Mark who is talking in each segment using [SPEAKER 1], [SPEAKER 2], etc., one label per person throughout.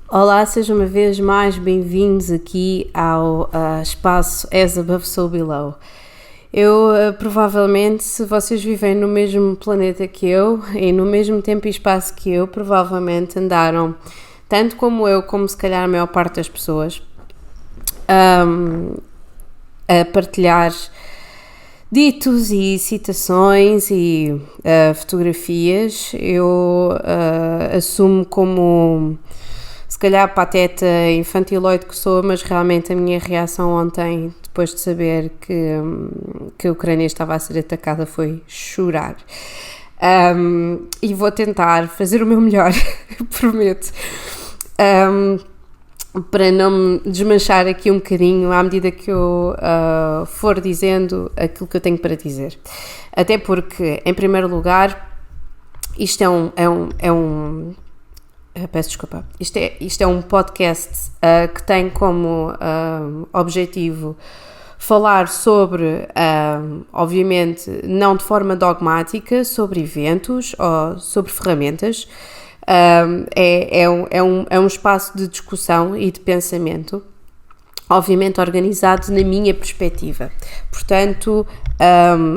[SPEAKER 1] Olá, sejam uma vez mais bem-vindos aqui ao espaço As Above So Below. Eu, provavelmente, se vocês vivem no mesmo planeta que eu e no mesmo tempo e espaço que eu, provavelmente andaram, tanto como eu, como se calhar a maior parte das pessoas, a partilhar ditos e citações e fotografias. Eu assumo como, se calhar, pateta infantiloide que sou, mas realmente a minha reação ontem, depois de saber que a Ucrânia estava a ser atacada, foi chorar. E vou tentar fazer o meu melhor, prometo, para não me desmanchar aqui um bocadinho à medida que eu for dizendo aquilo que eu tenho para dizer. Até porque, em primeiro lugar, isto peço desculpa. Isto é um podcast que tem como objetivo falar sobre, obviamente, não de forma dogmática, sobre eventos ou sobre ferramentas. É um espaço de discussão e de pensamento, obviamente organizado na minha perspectiva. Portanto,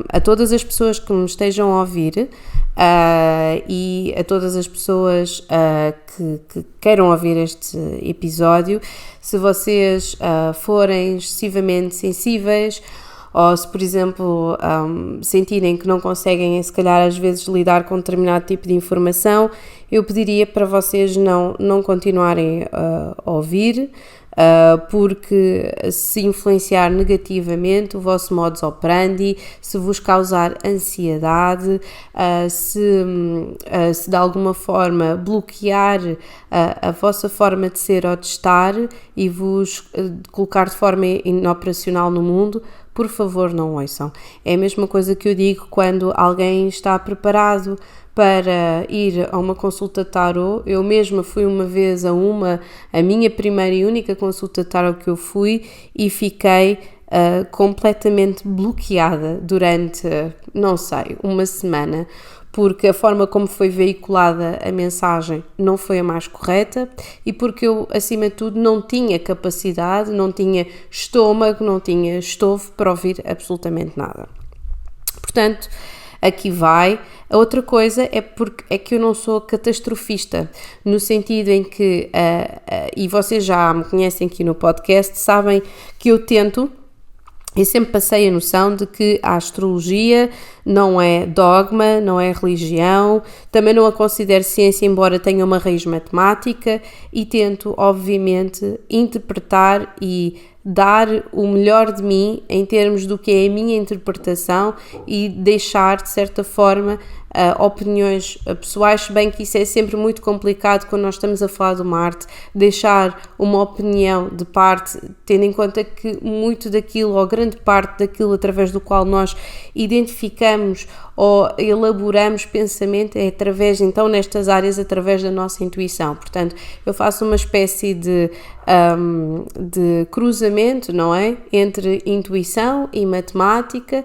[SPEAKER 1] a todas as pessoas que me estejam a ouvir e a todas as pessoas que queiram ouvir este episódio, se vocês forem excessivamente sensíveis ou se, por exemplo, sentirem que não conseguem, se calhar, às vezes lidar com determinado tipo de informação, eu pediria para vocês não continuarem a ouvir, porque se influenciar negativamente o vosso modus operandi, se vos causar ansiedade, se de alguma forma bloquear a vossa forma de ser ou de estar e vos colocar de forma inoperacional no mundo, por favor, não ouçam. É a mesma coisa que eu digo quando alguém está preparado para ir a uma consulta de tarot. Eu mesma fui uma vez a minha primeira e única consulta de tarot que eu fui e fiquei completamente bloqueada durante, não sei, uma semana, porque a forma como foi veiculada a mensagem não foi a mais correta e porque eu, acima de tudo, não tinha capacidade, não tinha estômago, não tinha estofo para ouvir absolutamente nada. Portanto, aqui vai. A outra coisa é que eu não sou catastrofista, no sentido em que, e vocês já me conhecem aqui no podcast, sabem que eu sempre passei a noção de que a astrologia não é dogma, não é religião, também não a considero ciência, embora tenha uma raiz matemática, e tento, obviamente, interpretar e dar o melhor de mim em termos do que é a minha interpretação e deixar, de certa forma, opiniões pessoais, se bem que isso é sempre muito complicado quando nós estamos a falar de uma arte, deixar uma opinião de parte, tendo em conta que muito daquilo, ou grande parte daquilo através do qual nós identificamos ou elaboramos pensamento é através, então, nestas áreas, através da nossa intuição. Portanto, eu faço uma espécie de cruzamento, não é? Entre intuição e matemática,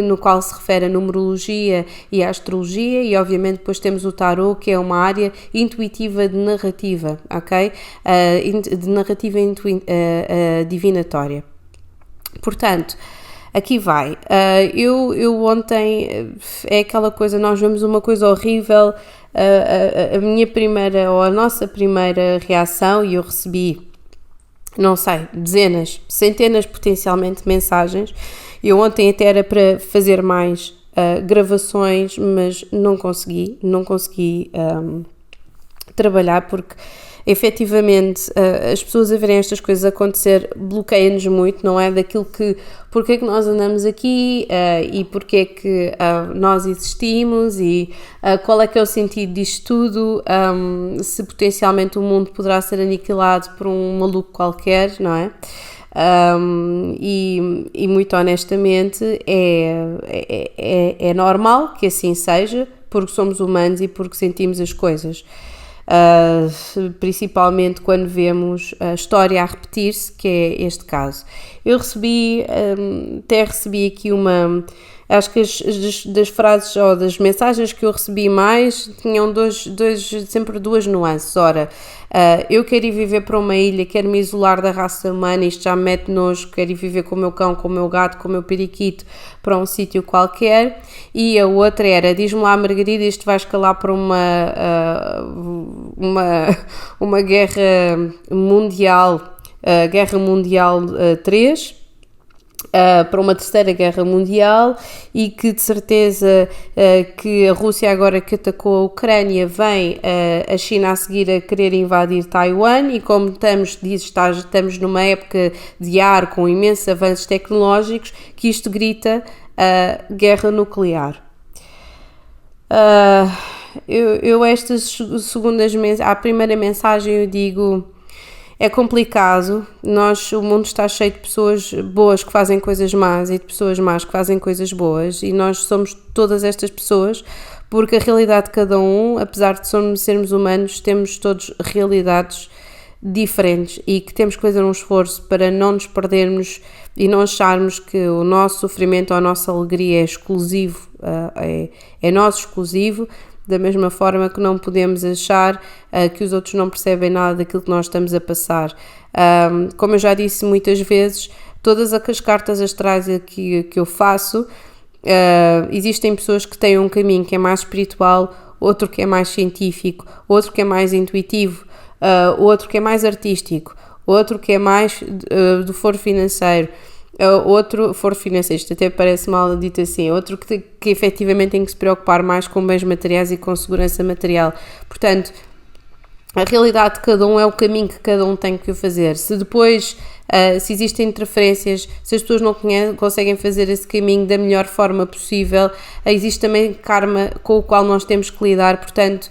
[SPEAKER 1] no qual se refere a numerologia e a astrologia, e obviamente depois temos o tarot, que é uma área intuitiva de narrativa, ok? De narrativa divinatória. Portanto, aqui vai. Eu ontem, é aquela coisa, nós vemos uma coisa horrível, a minha primeira, ou a nossa primeira reação, e eu recebi, não sei, dezenas, centenas potencialmente de mensagens. Eu ontem até era para fazer mais gravações, mas não consegui trabalhar porque efetivamente as pessoas a verem estas coisas acontecer bloqueia-nos muito, não é? Daquilo que, porque é que nós andamos aqui e porque é que nós existimos e qual é que é o sentido disto tudo, se potencialmente o mundo poderá ser aniquilado por um maluco qualquer, não é? E muito honestamente é normal que assim seja, porque somos humanos e porque sentimos as coisas. Principalmente quando vemos a história a repetir-se, que é este caso. Eu até recebi aqui Acho que das frases ou das mensagens que eu recebi mais tinham sempre duas nuances. Ora, eu quero ir viver para uma ilha, quero me isolar da raça humana, isto já me mete nojo, quero ir viver com o meu cão, com o meu gato, com o meu periquito para um sítio qualquer. E a outra era, diz-me lá, Margarida, isto vai escalar para uma guerra mundial, Guerra Mundial 3, para uma terceira guerra mundial, e que de certeza que a Rússia, agora que atacou a Ucrânia, vem a China a seguir a querer invadir Taiwan, e como estamos numa época de ar com imensos avanços tecnológicos, que isto grita guerra nuclear. Estas segundas à primeira mensagem eu digo: é complicado, o mundo está cheio de pessoas boas que fazem coisas más e de pessoas más que fazem coisas boas, e nós somos todas estas pessoas, porque a realidade de cada um, apesar de sermos humanos, temos todos realidades diferentes, e que temos que fazer um esforço para não nos perdermos e não acharmos que o nosso sofrimento ou a nossa alegria é exclusivo, é nosso exclusivo. Da mesma forma que não podemos achar que os outros não percebem nada daquilo que nós estamos a passar. Como eu já disse muitas vezes, todas as cartas astrais que eu faço, existem pessoas que têm um caminho que é mais espiritual, outro que é mais científico, outro que é mais intuitivo, outro que é mais artístico, outro que é mais do foro financeiro, outro foro financeiro, isto até parece mal dito assim, outro que efetivamente tem que se preocupar mais com bens materiais e com segurança material. Portanto, a realidade de cada um é o caminho que cada um tem que fazer. Se depois, se existem interferências, se as pessoas não conseguem fazer esse caminho da melhor forma possível, existe também karma com o qual nós temos que lidar. Portanto,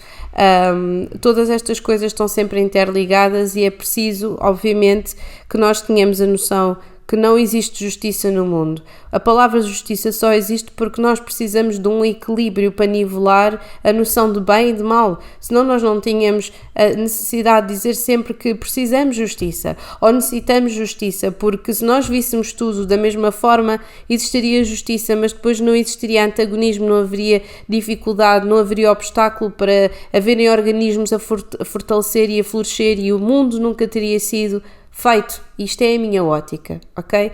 [SPEAKER 1] todas estas coisas estão sempre interligadas, e é preciso, obviamente, que nós tenhamos a noção que não existe justiça no mundo. A palavra justiça só existe porque nós precisamos de um equilíbrio para nivelar a noção de bem e de mal. Senão nós não tínhamos a necessidade de dizer sempre que precisamos de justiça ou necessitamos de justiça, porque se nós víssemos tudo da mesma forma, existiria justiça, mas depois não existiria antagonismo, não haveria dificuldade, não haveria obstáculo para haverem organismos a fortalecer e a florescer, e o mundo nunca teria sido feito. Isto é a minha ótica, ok?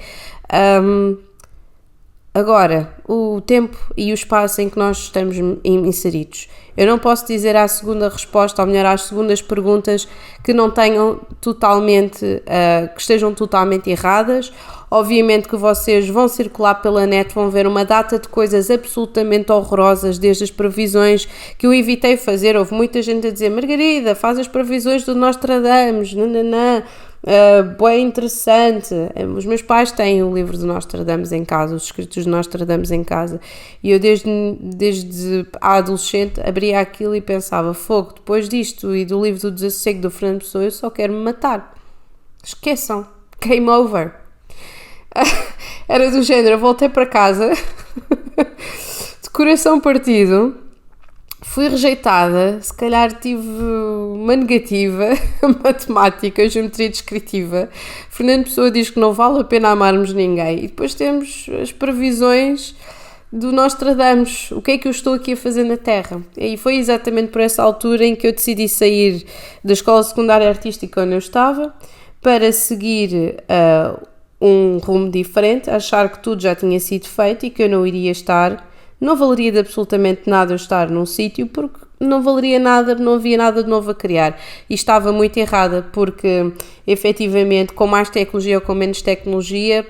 [SPEAKER 1] Agora, o tempo e o espaço em que nós estamos inseridos. Eu não posso dizer à segunda resposta, ou melhor, às segundas perguntas, que não tenham totalmente, que estejam totalmente erradas. Obviamente que vocês vão circular pela net, vão ver uma data de coisas absolutamente horrorosas, desde as previsões que eu evitei fazer. Houve muita gente a dizer: Margarida, faz as previsões do Nostradamus, nananã. Bem interessante. Os meus pais têm o livro de Nostradamus em casa, os escritos de Nostradamus em casa, e eu desde a adolescente abria aquilo e pensava: fogo, depois disto e do livro do Desassossego do Fernando Pessoa, eu só quero me matar. Esqueçam, game over. Era do género, eu voltei para casa de coração partido. Fui rejeitada, se calhar tive uma negativa, matemática, geometria descritiva. Fernando Pessoa diz que não vale a pena amarmos ninguém. E depois temos as previsões do Nostradamus. O que é que eu estou aqui a fazer na Terra? E foi exatamente por essa altura em que eu decidi sair da escola secundária artística onde eu estava, para seguir um rumo diferente, achar que tudo já tinha sido feito e que eu não iria estar. Não valeria de absolutamente nada eu estar num sítio, porque não valeria nada, não havia nada de novo a criar. E estava muito errada, porque efetivamente, com mais tecnologia ou com menos tecnologia,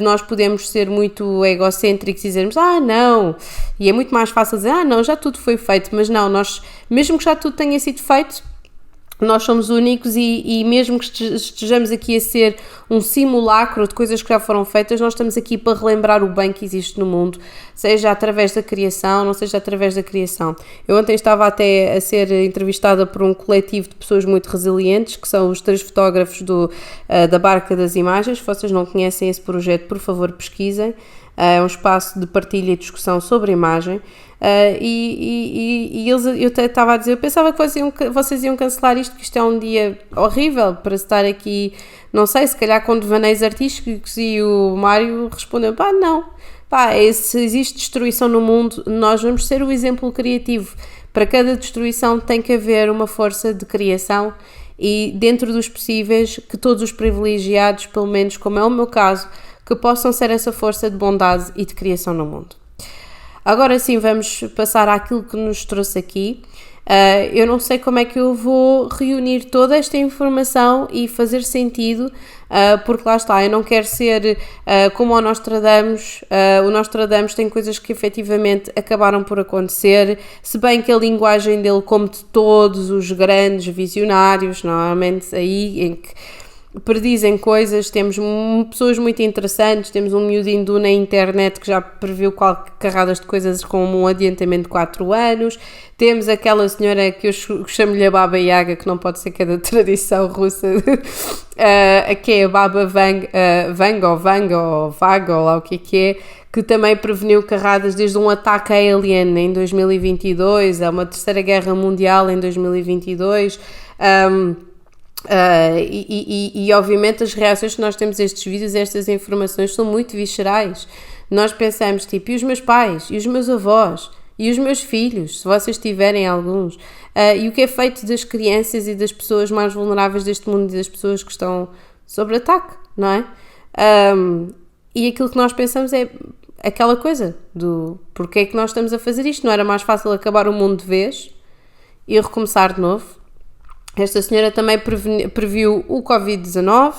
[SPEAKER 1] nós podemos ser muito egocêntricos e dizermos: não, e é muito mais fácil dizer: não, já tudo foi feito. Mas não, nós, mesmo que já tudo tenha sido feito, nós somos únicos, e mesmo que estejamos aqui a ser um simulacro de coisas que já foram feitas, nós estamos aqui para relembrar o bem que existe no mundo, seja através da criação, não seja através da criação. Eu ontem estava até a ser entrevistada por um coletivo de pessoas muito resilientes, que são os 3 fotógrafos da Barca das Imagens. Se vocês não conhecem esse projeto, por favor pesquisem. É um espaço de partilha e discussão sobre imagem. E eles, eu até estava a dizer, eu pensava que vocês iam cancelar isto, que isto é um dia horrível para estar aqui, não sei, se calhar com devaneios artísticos, e o Mário respondeu: não, pá, se existe destruição no mundo, nós vamos ser o exemplo criativo. Para cada destruição tem que haver uma força de criação e, dentro dos possíveis, que todos os privilegiados, pelo menos como é o meu caso, que possam ser essa força de bondade e de criação no mundo. Agora sim, vamos passar àquilo que nos trouxe aqui. Eu não sei como é que eu vou reunir toda esta informação e fazer sentido, porque lá está, eu não quero ser como o Nostradamus. O Nostradamus tem coisas que efetivamente acabaram por acontecer, se bem que a linguagem dele, como de todos os grandes visionários, normalmente aí em que predizem coisas, temos pessoas muito interessantes, temos um miudinho na internet que já previu carradas de coisas como um adiantamento de 4 anos, temos aquela senhora que eu chamo-lhe a Baba Yaga, que não pode ser que é da tradição russa, que é a Baba Vanga ou lá o que é, que também preveniu carradas desde um ataque alien em 2022, a uma terceira guerra mundial em 2022, e obviamente as reações que nós temos a estes vídeos, a estas informações, são muito viscerais. Nós pensamos tipo, e os meus pais, e os meus avós, e os meus filhos, se vocês tiverem alguns, e o que é feito das crianças e das pessoas mais vulneráveis deste mundo e das pessoas que estão sob ataque, não é? E aquilo que nós pensamos é aquela coisa do porque é que nós estamos a fazer isto? Não era mais fácil acabar o mundo de vez e recomeçar de novo? Esta senhora também previu o Covid-19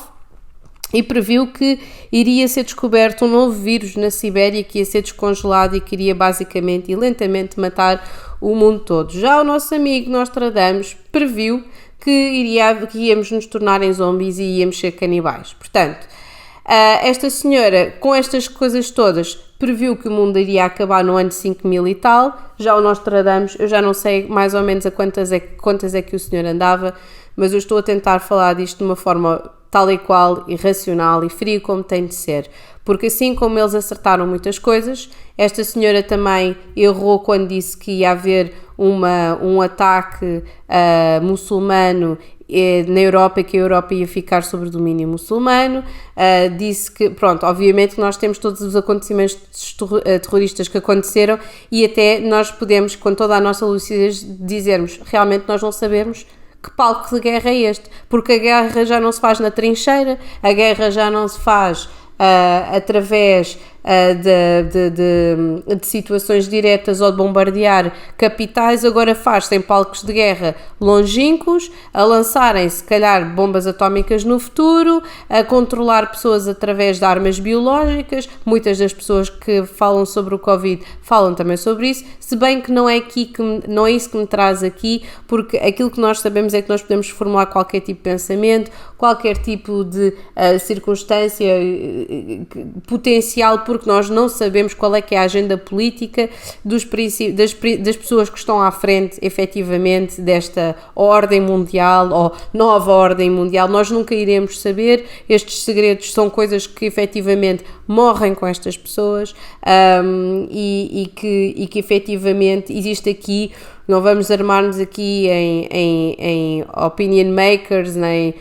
[SPEAKER 1] e previu que iria ser descoberto um novo vírus na Sibéria que ia ser descongelado e que iria basicamente e lentamente matar o mundo todo. Já o nosso amigo Nostradamus previu que íamos nos tornar em zombies e íamos ser canibais. Portanto, esta senhora, com estas coisas todas, previu que o mundo iria acabar no ano 5000 e tal. Já o Nostradamus, eu já não sei mais ou menos a quantas é que o senhor andava, mas eu estou a tentar falar disto de uma forma tal e qual, e racional e fria como tem de ser. Porque assim como eles acertaram muitas coisas, esta senhora também errou quando disse que ia haver um ataque muçulmano na Europa e que a Europa ia ficar sob domínio muçulmano. Disse que, pronto, obviamente nós temos todos os acontecimentos terroristas que aconteceram e até nós podemos, com toda a nossa lucidez, dizermos, realmente nós não sabemos que palco de guerra é este, porque a guerra já não se faz na trincheira, a guerra já não se faz através de situações diretas ou de bombardear capitais, agora faz-se em palcos de guerra longínquos, a lançarem se calhar bombas atómicas no futuro, a controlar pessoas através de armas biológicas. Muitas das pessoas que falam sobre o Covid falam também sobre isso, se bem que não é isso que me traz aqui, porque aquilo que nós sabemos é que nós podemos formular qualquer tipo de pensamento, qualquer tipo de circunstância potencial, porque nós não sabemos qual é que é a agenda política das pessoas que estão à frente, efetivamente, desta ordem mundial ou nova ordem mundial. Nós nunca iremos saber. Estes segredos são coisas que efetivamente morrem com estas pessoas, e que efetivamente existe aqui. Não vamos armar-nos aqui em opinion makers, nem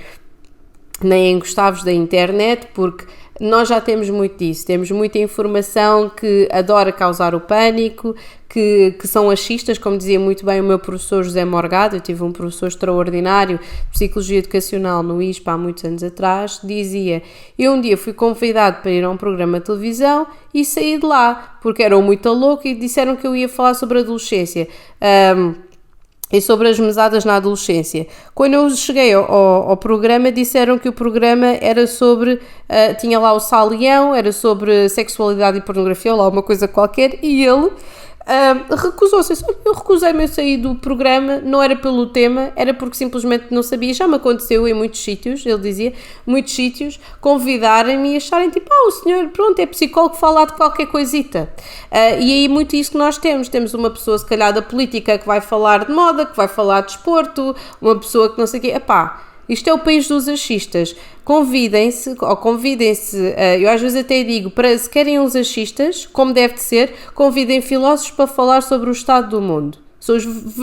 [SPEAKER 1] em Gustavos da internet, porque nós já temos muito disso, temos muita informação que adora causar o pânico, que são achistas, como dizia muito bem o meu professor José Morgado. Eu tive um professor extraordinário de Psicologia Educacional no ISPA há muitos anos atrás, dizia, eu um dia fui convidado para ir a um programa de televisão e saí de lá, porque eram muito louco e disseram que eu ia falar sobre adolescência, e sobre as mesadas na adolescência. Quando eu cheguei ao programa, disseram que o programa era sobre, tinha lá o Sá Leão, era sobre sexualidade e pornografia, ou lá uma coisa qualquer, e ele recusou-se. Eu recusei-me a sair do programa, não era pelo tema, era porque simplesmente não sabia. Já me aconteceu em muitos sítios, ele dizia, muitos sítios, convidarem-me e acharem tipo, o senhor, pronto, é psicólogo, falar de qualquer coisita. E aí muito isso que nós temos uma pessoa se calhar da política que vai falar de moda, que vai falar de desporto, uma pessoa que não sei o quê, isto é o país dos achistas. Convidem-se, eu às vezes até digo, para se querem uns achistas, como deve de ser, convidem filósofos para falar sobre o estado do mundo. São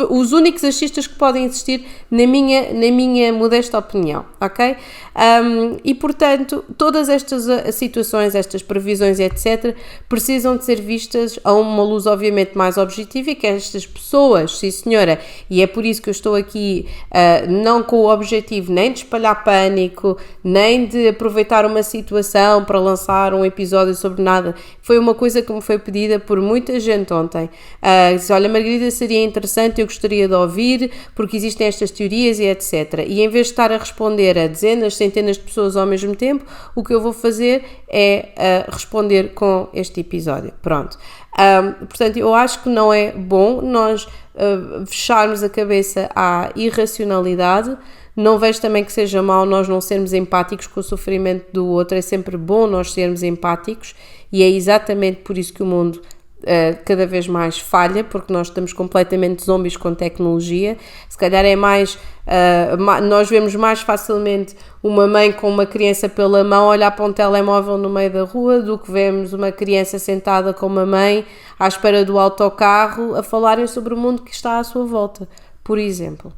[SPEAKER 1] os únicos achistas que podem existir na minha modesta opinião, ok? E portanto, todas estas situações, estas previsões, etc., precisam de ser vistas a uma luz obviamente mais objetiva, e que estas pessoas, sim senhora, e é por isso que eu estou aqui, não com o objetivo nem de espalhar pânico, nem de aproveitar uma situação para lançar um episódio sobre nada. Foi uma coisa que me foi pedida por muita gente ontem. Disse, olha, Margarida, seria interessante, eu gostaria de ouvir, porque existem estas teorias e etc. E em vez de estar a responder a dezenas, centenas de pessoas ao mesmo tempo, o que eu vou fazer é responder com este episódio. Pronto. Portanto, eu acho que não é bom nós fecharmos a cabeça à irracionalidade. Não vejo também que seja mau nós não sermos empáticos com o sofrimento do outro. É sempre bom nós sermos empáticos, e é exatamente por isso que o mundo cada vez mais falha, porque nós estamos completamente zombies com tecnologia. Se calhar é mais, nós vemos mais facilmente uma mãe com uma criança pela mão olhar para um telemóvel no meio da rua do que vemos uma criança sentada com uma mãe à espera do autocarro a falarem sobre o mundo que está à sua volta, por exemplo.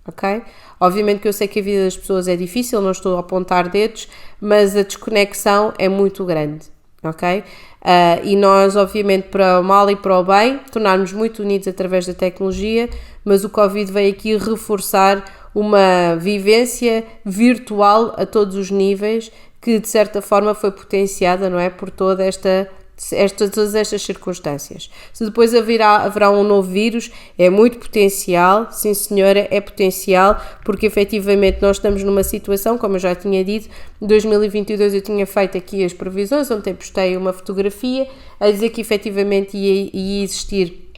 [SPEAKER 1] Ok? Obviamente que eu sei que a vida das pessoas é difícil, não estou a apontar dedos, mas a desconexão é muito grande. Ok? E nós, obviamente, para o mal e para o bem, tornarmos muito unidos através da tecnologia, mas o Covid veio aqui reforçar uma vivência virtual a todos os níveis, que de certa forma foi potenciada, não é, por todas estas circunstâncias. Se depois haverá um novo vírus, é muito potencial, sim senhora, é potencial, porque efetivamente nós estamos numa situação, como eu já tinha dito, em 2022 eu tinha feito aqui as previsões, ontem postei uma fotografia a dizer que efetivamente ia existir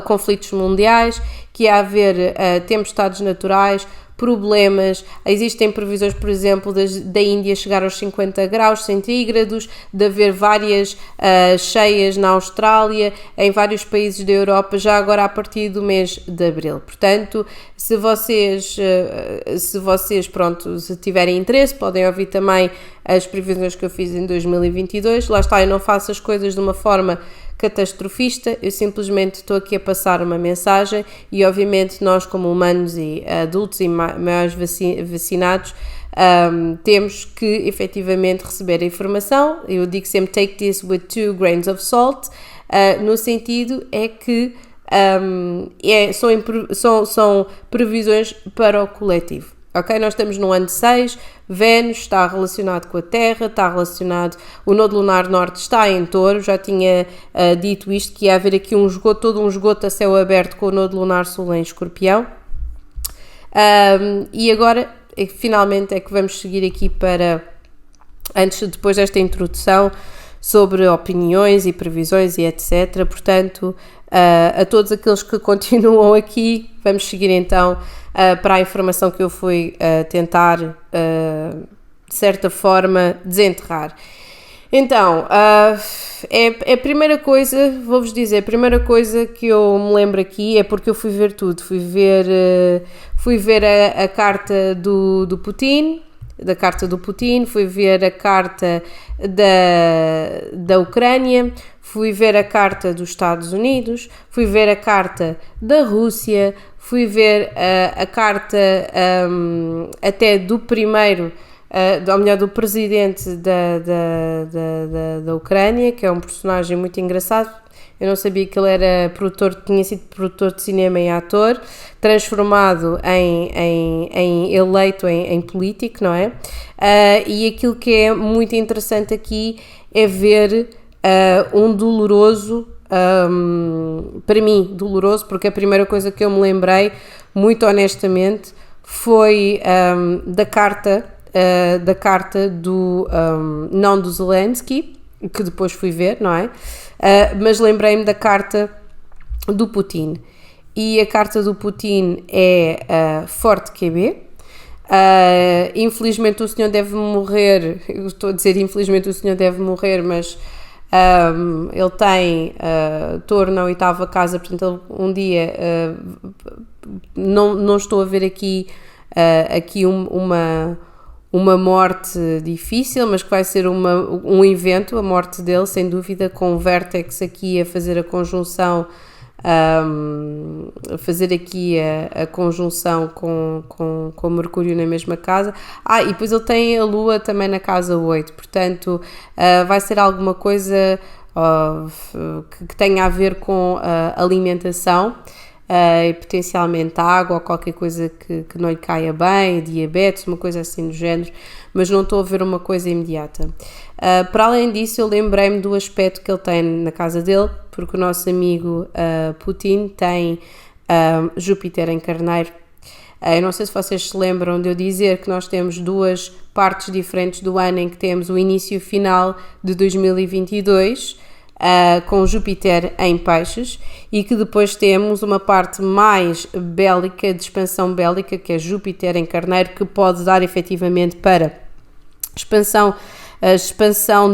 [SPEAKER 1] conflitos mundiais, que ia haver tempestades naturais, problemas, existem previsões, por exemplo, da Índia chegar aos 50 graus centígrados, de haver várias cheias na Austrália, em vários países da Europa, já agora a partir do mês de Abril. Portanto, se vocês se tiverem interesse, podem ouvir também as previsões que eu fiz em 2022. Lá está, eu não faço as coisas de uma forma catastrofista, eu simplesmente estou aqui a passar uma mensagem, e obviamente nós, como humanos e adultos e maiores vacinados, temos que efetivamente receber a informação. Eu digo sempre take this with 2 grains of salt, no sentido é que são previsões para o coletivo. Ok? Nós estamos no ano 6, Vênus está relacionado com a Terra, está relacionado, o nodo lunar norte está em Touro, já tinha dito isto, que ia haver aqui todo um esgoto a céu aberto com o nodo lunar sul em Escorpião. E agora, finalmente, é que vamos seguir aqui depois desta introdução sobre opiniões e previsões e etc. Portanto, a todos aqueles que continuam aqui, vamos seguir então para a informação que eu fui tentar, de certa forma, desenterrar. Então, a primeira coisa, vou-vos dizer, a primeira coisa que eu me lembro aqui é porque eu fui ver tudo. Fui ver a carta do Putin, fui ver a carta da Ucrânia, fui ver a carta dos Estados Unidos, fui ver a carta da Rússia, fui ver a carta até do primeiro, ou melhor, do presidente da Ucrânia, que é um personagem muito engraçado. Eu não sabia que ele era tinha sido produtor de cinema e ator, transformado eleito em político, não é? E aquilo que é muito interessante aqui é ver um doloroso, para mim, doloroso, porque a primeira coisa que eu me lembrei, muito honestamente, foi da carta não do Zelensky, que depois fui ver, não é? Mas lembrei-me da carta do Putin. E a carta do Putin é forte QB. Infelizmente o senhor deve morrer, eu estou a dizer infelizmente o senhor deve morrer, mas ele tem touro na 8ª casa, portanto ele, um dia não estou a ver aqui uma morte difícil, mas que vai ser um evento, a morte dele, sem dúvida, com o vértex aqui a fazer a conjunção fazer aqui a conjunção com Mercúrio na mesma casa. E depois ele tem a Lua também na casa 8, portanto vai ser alguma coisa que tenha a ver com alimentação, e potencialmente água ou qualquer coisa que não lhe caia bem, diabetes, uma coisa assim do género, mas não estou a ver uma coisa imediata. Para além disso, eu lembrei-me do aspecto que ele tem na casa dele, porque o nosso amigo Putin tem Júpiter em Carneiro. Eu não sei se vocês se lembram de eu dizer que nós temos duas partes diferentes do ano em que temos o início e o final de 2022, com Júpiter em Peixes, e que depois temos uma parte mais bélica, de expansão bélica, que é Júpiter em Carneiro, que pode dar efetivamente para expansão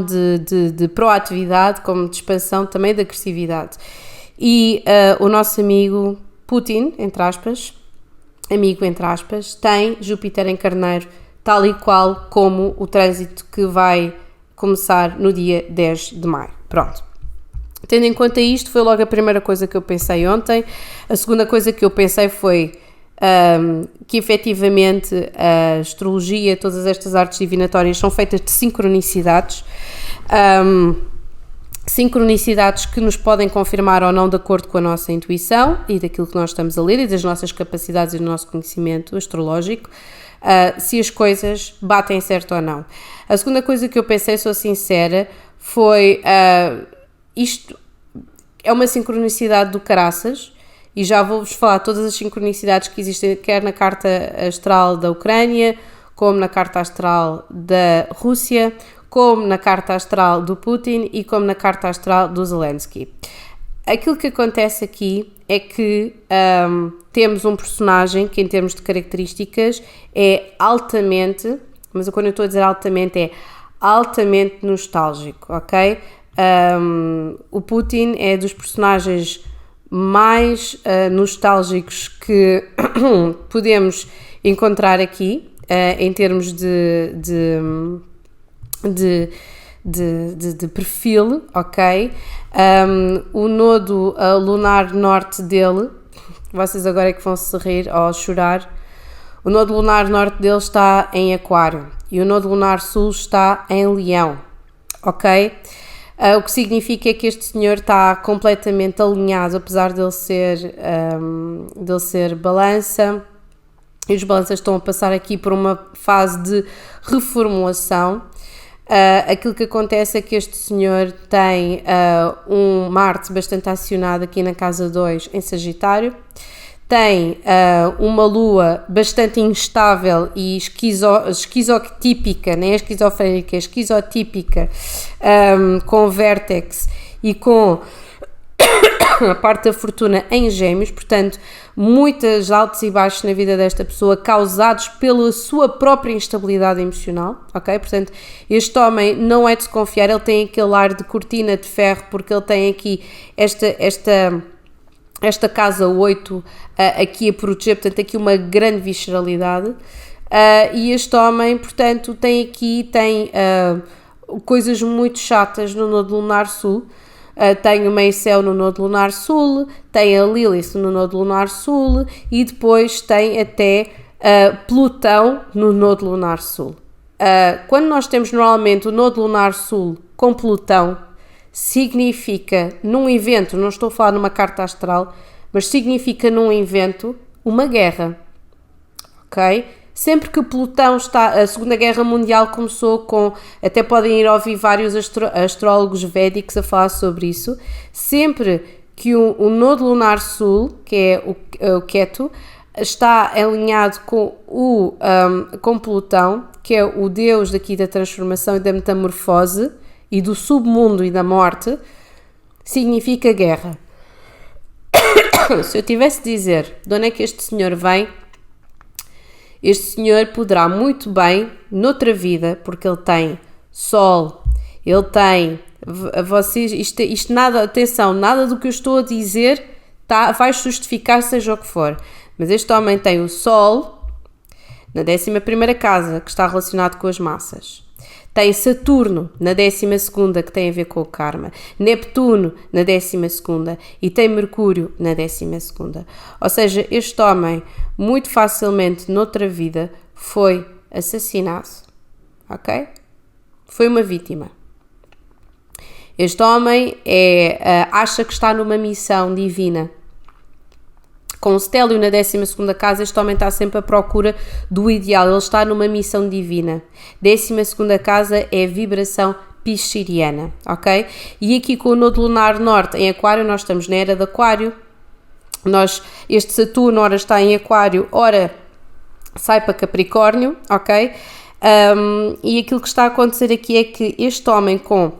[SPEAKER 1] de proatividade, como de expansão também de agressividade. E o nosso amigo Putin, entre aspas, tem Júpiter em Carneiro, tal e qual como o trânsito que vai começar no dia 10 de maio. Pronto. Tendo em conta isto, foi logo a primeira coisa que eu pensei ontem. A segunda coisa que eu pensei foi que efetivamente a astrologia, todas estas artes divinatórias são feitas de sincronicidades, sincronicidades que nos podem confirmar ou não de acordo com a nossa intuição e daquilo que nós estamos a ler e das nossas capacidades e do nosso conhecimento astrológico, se as coisas batem certo ou não. A segunda coisa que eu pensei, sou sincera, foi isto é uma sincronicidade do caraças, e já vou-vos falar todas as sincronicidades que existem, quer na carta astral da Ucrânia, como na carta astral da Rússia, como na carta astral do Putin e como na carta astral do Zelensky. Aquilo que acontece aqui é que temos um personagem que, em termos de características, é altamente, mas quando eu estou a dizer altamente, é altamente nostálgico, ok? O Putin é dos personagens mais nostálgicos que podemos encontrar aqui, em termos de perfil, ok? O nodo lunar norte dele, vocês agora é que vão se rir ou chorar, o nodo lunar norte dele está em Aquário e o nodo lunar sul está em Leão, ok? O que significa que este senhor está completamente alinhado, apesar dele ser balança, e os balanças estão a passar aqui por uma fase de reformulação. Aquilo que acontece é que este senhor tem um Marte bastante acionado aqui na casa 2 em Sagitário, tem uma Lua bastante instável e esquizotípica, nem é esquizofrénica, é esquizotípica, com vértex e com a parte da fortuna em Gêmeos, portanto, muitos altos e baixos na vida desta pessoa causados pela sua própria instabilidade emocional, ok? Portanto, este homem não é de se confiar, ele tem aquele ar de cortina de ferro, porque ele tem aqui esta casa 8 aqui a proteger, portanto, aqui uma grande visceralidade, e este homem, portanto, tem coisas muito chatas no nodo lunar sul. Tem o meio-céu no nodo lunar sul, tem a Lilith no nodo lunar sul e depois tem até Plutão no nodo lunar sul. Quando nós temos normalmente o nodo lunar sul com Plutão, significa num evento, não estou a falar numa carta astral, mas significa num evento uma guerra, ok? Sempre que Plutão está, a Segunda Guerra Mundial começou com, até podem ir ouvir vários astrólogos védicos a falar sobre isso, sempre que o nodo lunar sul, que é o Ketu, está alinhado com Plutão, que é o deus daqui da transformação e da metamorfose e do submundo e da morte, significa guerra. Se eu tivesse de dizer de onde é que este senhor vem, este senhor poderá muito bem, noutra vida, porque ele tem Sol, ele tem, vocês, isto nada, atenção, nada do que eu estou a dizer vai justificar seja o que for, mas este homem tem o Sol na 11ª casa, que está relacionado com as massas, Tem Saturno na 12ª, que tem a ver com o karma. Neptuno na 12ª e tem Mercúrio na 12ª. Ou seja, este homem, muito facilmente, noutra vida, foi assassinado. Ok? Foi uma vítima. Este homem acha que está numa missão divina. Com o Stélio na 12ª casa, este homem está sempre à procura do ideal. Ele está numa missão divina. 12ª casa é a vibração pisciriana, ok? E aqui com o nodo lunar norte em Aquário, nós estamos na era de Aquário. Este Saturno, ora está em Aquário, ora sai para Capricórnio, ok? E aquilo que está a acontecer aqui é que este homem com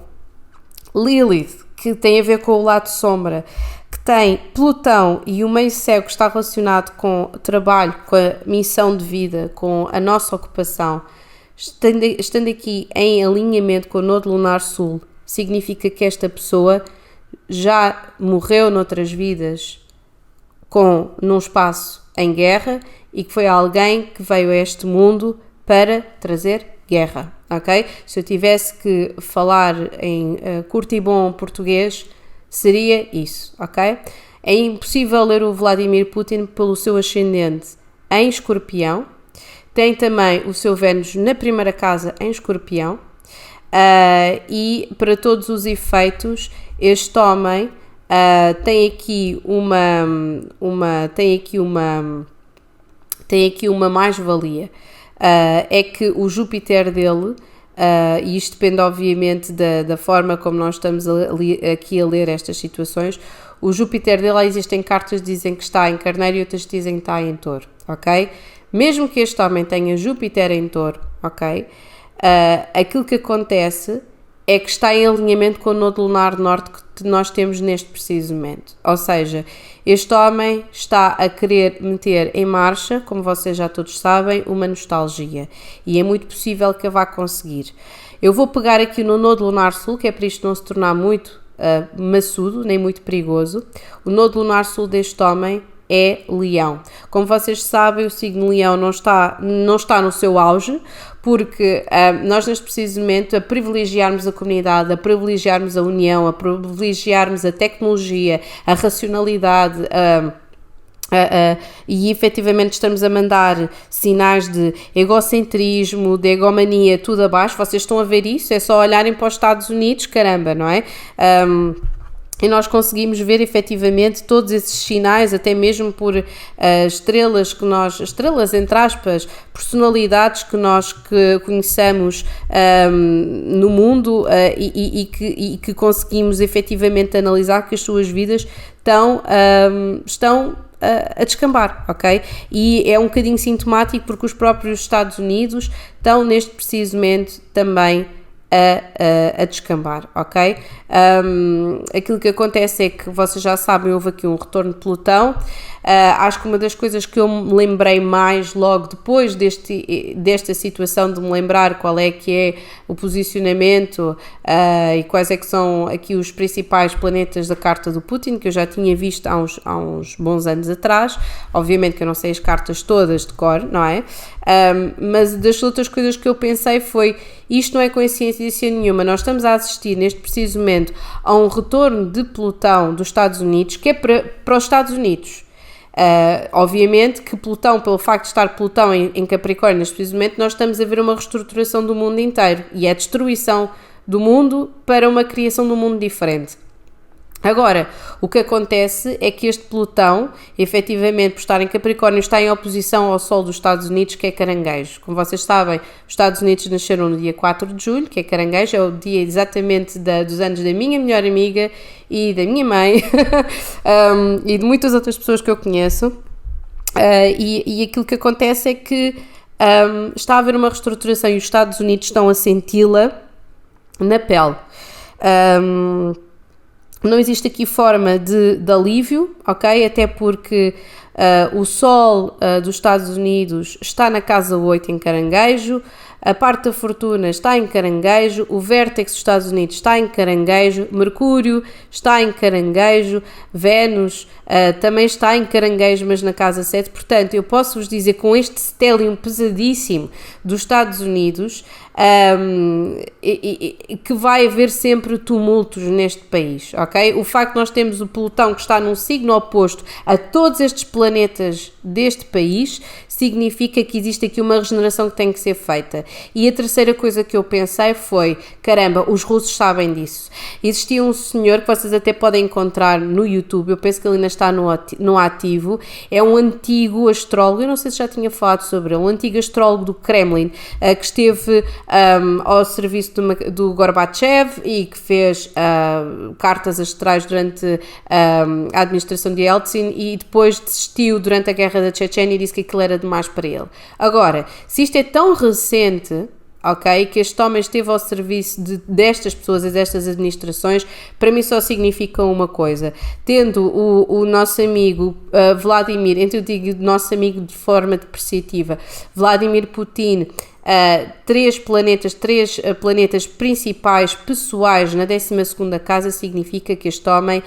[SPEAKER 1] Lilith, que tem a ver com o lado sombra, que tem Plutão e o meio cego que está relacionado com o trabalho, com a missão de vida, com a nossa ocupação, estando aqui em alinhamento com o nodo lunar sul, significa que esta pessoa já morreu noutras vidas num espaço em guerra e que foi alguém que veio a este mundo para trazer guerra, ok? Se eu tivesse que falar em curto e bom português, seria isso, ok? É impossível ler o Vladimir Putin pelo seu ascendente em Escorpião. Tem também o seu Vênus na primeira casa em Escorpião. E para todos os efeitos, este homem tem aqui uma mais-valia. É que o Júpiter dele, e isto depende obviamente da forma como nós estamos aqui a ler estas situações, o Júpiter dele, existem cartas que dizem que está em Carneiro e outras que dizem que está em Touro, ok? Mesmo que este homem tenha Júpiter em Touro, ok? Aquilo que acontece é que está em alinhamento com o nodo lunar norte que nós temos neste preciso momento. Ou seja, este homem está a querer meter em marcha, como vocês já todos sabem, uma nostalgia. E é muito possível que a vá conseguir. Eu vou pegar aqui no nodo lunar sul, que é para isto não se tornar muito maçudo, nem muito perigoso. O nodo lunar sul deste homem é Leão. Como vocês sabem, o signo Leão não está no seu auge, porque nós neste preciso momento, a privilegiarmos a comunidade, a privilegiarmos a união, a privilegiarmos a tecnologia, a racionalidade, e efetivamente estamos a mandar sinais de egocentrismo, de egomania, tudo abaixo. Vocês estão a ver isso? É só olharem para os Estados Unidos, caramba, não é? E nós conseguimos ver efetivamente todos esses sinais, até mesmo por estrelas entre aspas, personalidades que nós conhecemos no mundo e que conseguimos efetivamente analisar que as suas vidas estão a descambar, ok? E é um bocadinho sintomático porque os próprios Estados Unidos estão neste preciso momento também a descambar, ok? Aquilo que acontece é que vocês já sabem, houve aqui um retorno de Plutão. Acho que uma das coisas que eu me lembrei mais logo depois desta situação de me lembrar qual é que é o posicionamento e quais é que são aqui os principais planetas da carta do Putin, que eu já tinha visto há uns bons anos atrás. Obviamente que eu não sei as cartas todas de cor, não é? Mas das outras coisas que eu pensei foi, isto não é coincidência nenhuma, nós estamos a assistir neste preciso momento a um retorno de Plutão dos Estados Unidos, que é para os Estados Unidos. Obviamente que Plutão, pelo facto de estar Plutão em Capricórnio neste preciso momento, nós estamos a ver uma reestruturação do mundo inteiro e é a destruição do mundo para uma criação de um mundo diferente. Agora, o que acontece é que este Plutão, efetivamente, por estar em Capricórnio, está em oposição ao Sol dos Estados Unidos, que é Caranguejo. Como vocês sabem, os Estados Unidos nasceram no dia 4 de julho, que é Caranguejo, é o dia exatamente dos anos da minha melhor amiga e da minha mãe e de muitas outras pessoas que eu conheço. E aquilo que acontece é que está a haver uma reestruturação e os Estados Unidos estão a senti-la na pele. Não existe aqui forma de alívio, ok? Até porque o Sol dos Estados Unidos está na casa 8 em Caranguejo, a parte da fortuna está em Caranguejo, o vértex dos Estados Unidos está em Caranguejo, Mercúrio está em Caranguejo, Vênus também está em Caranguejo, mas na casa 7. Portanto, eu posso vos dizer, com este stellium pesadíssimo dos Estados Unidos, que vai haver sempre tumultos neste país, ok? O facto de nós termos o Plutão que está num signo oposto a todos estes planetas deste país significa que existe aqui uma regeneração que tem que ser feita. E a terceira coisa que eu pensei foi, caramba, os russos sabem disso. Existia um senhor que vocês até podem encontrar no YouTube, eu penso que ele ainda está no ativo, é um antigo astrólogo, eu não sei se já tinha falado sobre ele, um antigo astrólogo do Kremlin, que esteve ao serviço do Gorbachev e que fez cartas astrais durante a administração de Yeltsin e depois desistiu durante a guerra da Chechênia e disse que aquilo era demais para ele. Agora, se isto é tão recente, ok, que este homem esteve ao serviço destas pessoas e destas administrações, para mim só significa uma coisa. Tendo o nosso amigo Vladimir, então eu digo nosso amigo de forma depreciativa, Vladimir Putin, três planetas principais pessoais na 12ª casa, significa que este homem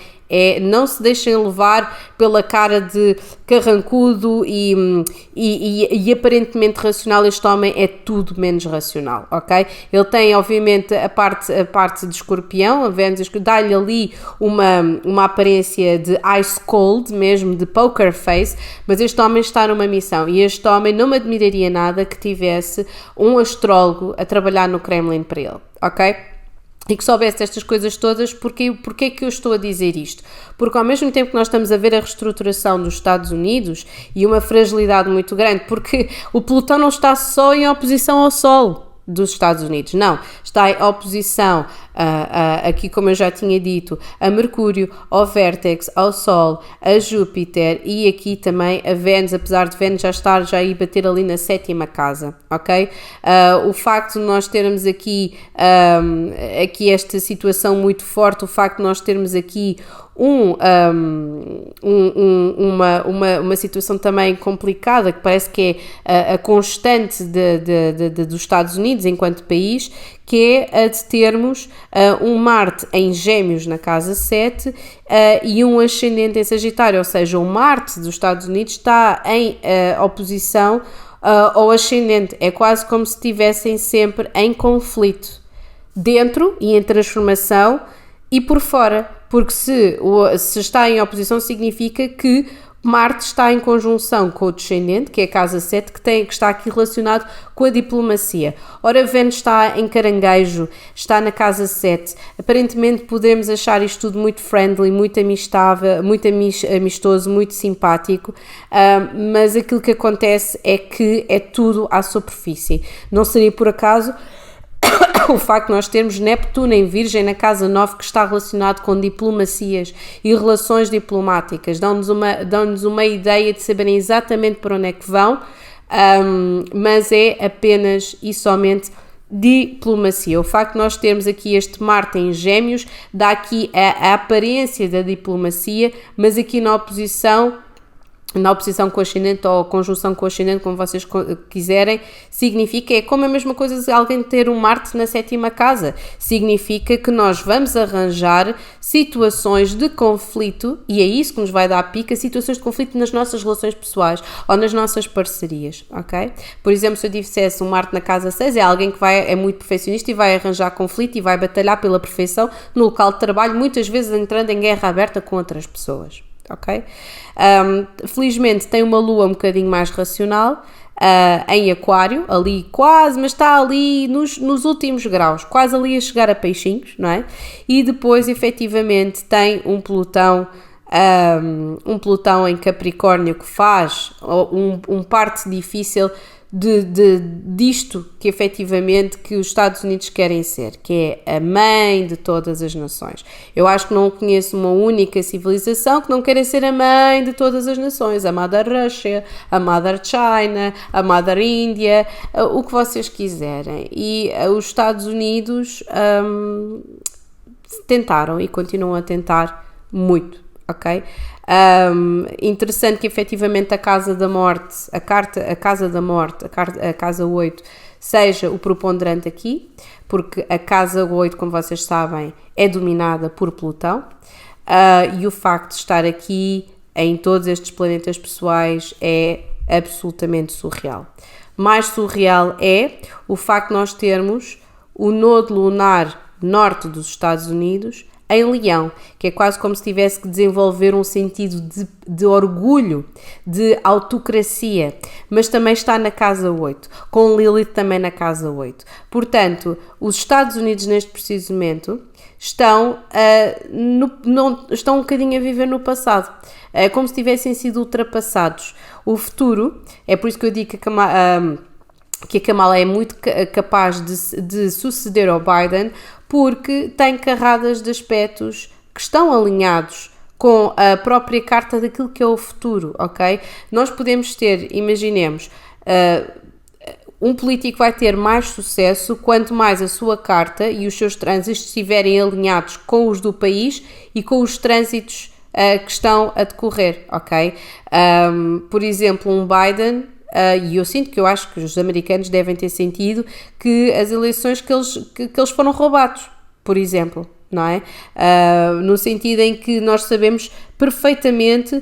[SPEAKER 1] não se deixem levar pela cara de carrancudo e aparentemente racional. Este homem é tudo menos racional, ok? Ele tem obviamente a parte de escorpião, a Vênus dá-lhe ali uma aparência de ice cold, mesmo de poker face, mas este homem está numa missão e este homem não me admiraria nada que tivesse um astrólogo a trabalhar no Kremlin para ele, ok? E que soubesse estas coisas todas. Porquê é que eu estou a dizer isto? Porque ao mesmo tempo que nós estamos a ver a reestruturação dos Estados Unidos e uma fragilidade muito grande, porque o Plutão não está só em oposição ao Sol dos Estados Unidos, não, está em oposição aqui, como eu já tinha dito, a Mercúrio, ao Vértex, ao Sol, a Júpiter e aqui também a Vênus, apesar de Vênus já estar já ir bater ali na 7ª casa, ok? O facto de nós termos aqui esta situação muito forte, o facto de nós termos aqui uma situação também complicada, que parece que é a constante dos Estados Unidos enquanto país, que é a de termos um Marte em Gêmeos na casa 7 e um ascendente em Sagitário, ou seja, o Marte dos Estados Unidos está em oposição ao ascendente, é quase como se estivessem sempre em conflito, dentro e em transformação e por fora, porque se está em oposição significa que Marte está em conjunção com o descendente, que é a casa 7, que está aqui relacionado com a diplomacia. Ora, Vênus está em Caranguejo, está na casa 7. Aparentemente podemos achar isto tudo muito friendly, muito amistável, muito amistoso, muito simpático, mas aquilo que acontece é que é tudo à superfície. Não seria por acaso o facto de nós termos Neptuno em Virgem na casa 9, que está relacionado com diplomacias e relações diplomáticas, dão-nos uma ideia de saberem exatamente para onde é que vão, mas é apenas e somente diplomacia. O facto de nós termos aqui este Marte em Gêmeos dá aqui a aparência da diplomacia, mas aqui na oposição com o ascendente ou conjunção com o ascendente, como vocês quiserem, significa, é como a mesma coisa de alguém ter um Marte na 7ª casa, significa que nós vamos arranjar situações de conflito, e é isso que nos vai dar a pica, situações de conflito nas nossas relações pessoais ou nas nossas parcerias, ok? Por exemplo, se eu dissesse um Marte na casa 6, é alguém que é muito perfeccionista e vai arranjar conflito e vai batalhar pela perfeição no local de trabalho, muitas vezes entrando em guerra aberta com outras pessoas. Ok? Felizmente tem uma lua um bocadinho mais racional em Aquário, ali quase, mas está ali nos últimos graus, quase ali a chegar a peixinhos, não é? E depois efetivamente tem um Plutão em Capricórnio que faz um parte difícil disto que efetivamente que os Estados Unidos querem ser, que é a mãe de todas as nações. Eu acho que não conheço uma única civilização que não queira ser a mãe de todas as nações, a Mother Russia, a Mother China, a Mother India, o que vocês quiserem. E os Estados Unidos tentaram e continuam a tentar muito. ok? Interessante que efetivamente a Casa da Morte, a Casa da Morte, a Casa 8, seja o preponderante aqui, porque a Casa 8, como vocês sabem, é dominada por Plutão, e o facto de estar aqui em todos estes planetas pessoais é absolutamente surreal. Mais surreal é o facto de nós termos o nodo lunar norte dos Estados Unidos em Leão, que é quase como se tivesse que desenvolver um sentido de orgulho, de autocracia, mas também está na Casa 8, com Lilith também na Casa 8. Portanto, os Estados Unidos neste preciso momento estão um bocadinho a viver no passado, como se tivessem sido ultrapassados. O futuro, é por isso que eu digo que a Kamala é muito capaz de suceder ao Biden, porque tem carradas de aspectos que estão alinhados com a própria carta daquilo que é o futuro, ok? Nós podemos ter, imaginemos, um político vai ter mais sucesso quanto mais a sua carta e os seus trânsitos estiverem alinhados com os do país e com os trânsitos que estão a decorrer, ok? Por exemplo, um Biden... e eu acho que os americanos devem ter sentido que as eleições que eles foram roubados, por exemplo, não é? No sentido em que nós sabemos perfeitamente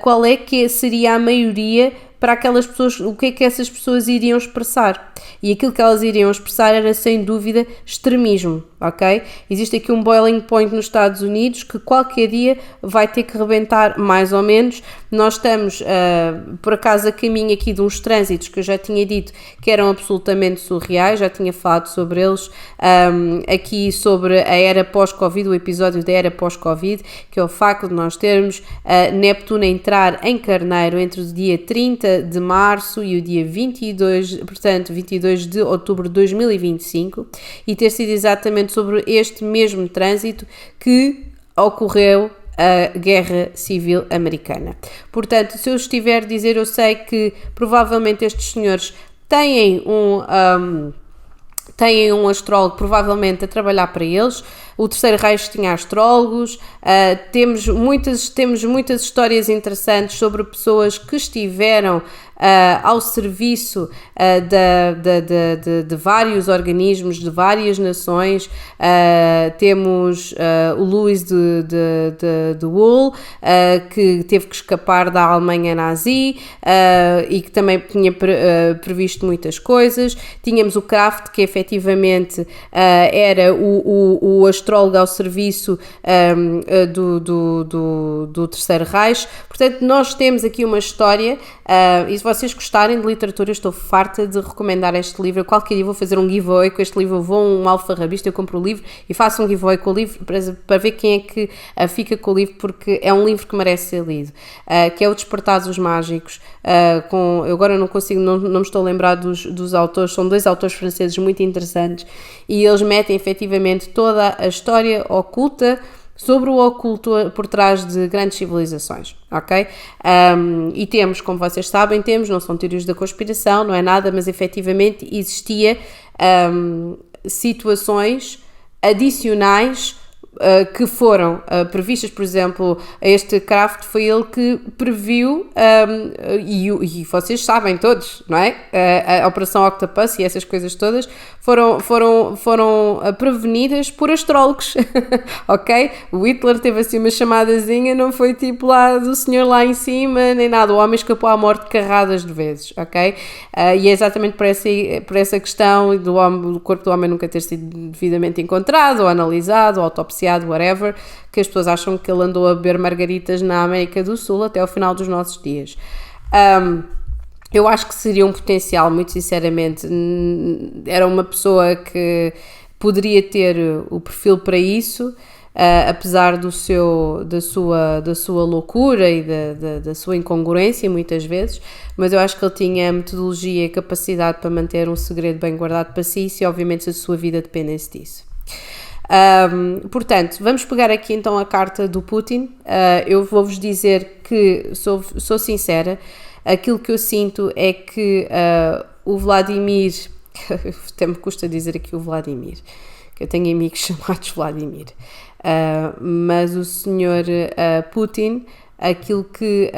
[SPEAKER 1] qual é que seria a maioria para aquelas pessoas, o que é que essas pessoas iriam expressar. E aquilo que elas iriam expressar era, sem dúvida, extremismo, ok? Existe aqui um boiling point nos Estados Unidos que qualquer dia vai ter que rebentar, mais ou menos. Nós estamos, por acaso, a caminho aqui de uns trânsitos que eu já tinha dito que eram absolutamente surreais, já tinha falado sobre eles, aqui sobre a era pós-Covid, o episódio da era pós-Covid, que é o facto de nós termos Neptuno a entrar em Carneiro entre o dia 30 de março e o dia 22, portanto 22 de outubro de 2025, e ter sido exatamente sobre este mesmo trânsito que ocorreu a Guerra Civil Americana. Portanto, se eu estiver a dizer, eu sei que provavelmente estes senhores têm um astrólogo provavelmente a trabalhar para eles. O Terceiro Reich tinha astrólogos, temos muitas histórias interessantes sobre pessoas que estiveram ao serviço de vários organismos, de várias nações. Temos o Louis de Wool, que teve que escapar da Alemanha nazi e que também tinha previsto muitas coisas. Tínhamos o Kraft, que efetivamente era o astrólogo ao serviço do Terceiro Reich. Portanto, nós temos aqui uma história, e se vocês gostarem de literatura, eu estou farta de recomendar este livro. Eu qualquer dia vou fazer um giveaway com este livro, eu vou a um alfarrabista, eu compro o livro e faço um giveaway com o livro para ver quem é que fica com o livro, porque é um livro que merece ser lido, que é o Despertar dos Mágicos. Eu agora não me estou a lembrar dos autores, são dois autores franceses muito interessantes, e eles metem efetivamente toda a história oculta sobre o oculto por trás de grandes civilizações, ok? E temos, como vocês sabem, não são teorias da conspiração, não é nada, mas efetivamente existia situações adicionais que foram previstas. Por exemplo, este Kraft foi ele que previu, e vocês sabem todos, não é? A Operação Octopus e essas coisas todas foram prevenidas por astrólogos, ok? O Hitler teve assim uma chamadazinha, não foi tipo lá do senhor lá em cima, nem nada, o homem escapou à morte carradas de vezes, ok? E é exatamente por essa questão do corpo do homem nunca ter sido devidamente encontrado, ou analisado, ou autopsiado, whatever, que as pessoas acham que ele andou a beber margaritas na América do Sul até ao final dos nossos dias. Eu acho que seria um potencial, muito sinceramente. Era uma pessoa que poderia ter o perfil para isso, apesar da sua loucura e da sua incongruência muitas vezes, mas eu acho que ele tinha a metodologia e a capacidade para manter um segredo bem guardado para si, e obviamente a sua vida dependesse disso. Portanto, vamos pegar aqui então a carta do Putin. Eu vou-vos dizer que sou sincera, aquilo que eu sinto é que o Vladimir, até me custa dizer aqui o Vladimir, que eu tenho amigos chamados Vladimir. Mas o senhor Putin, aquilo que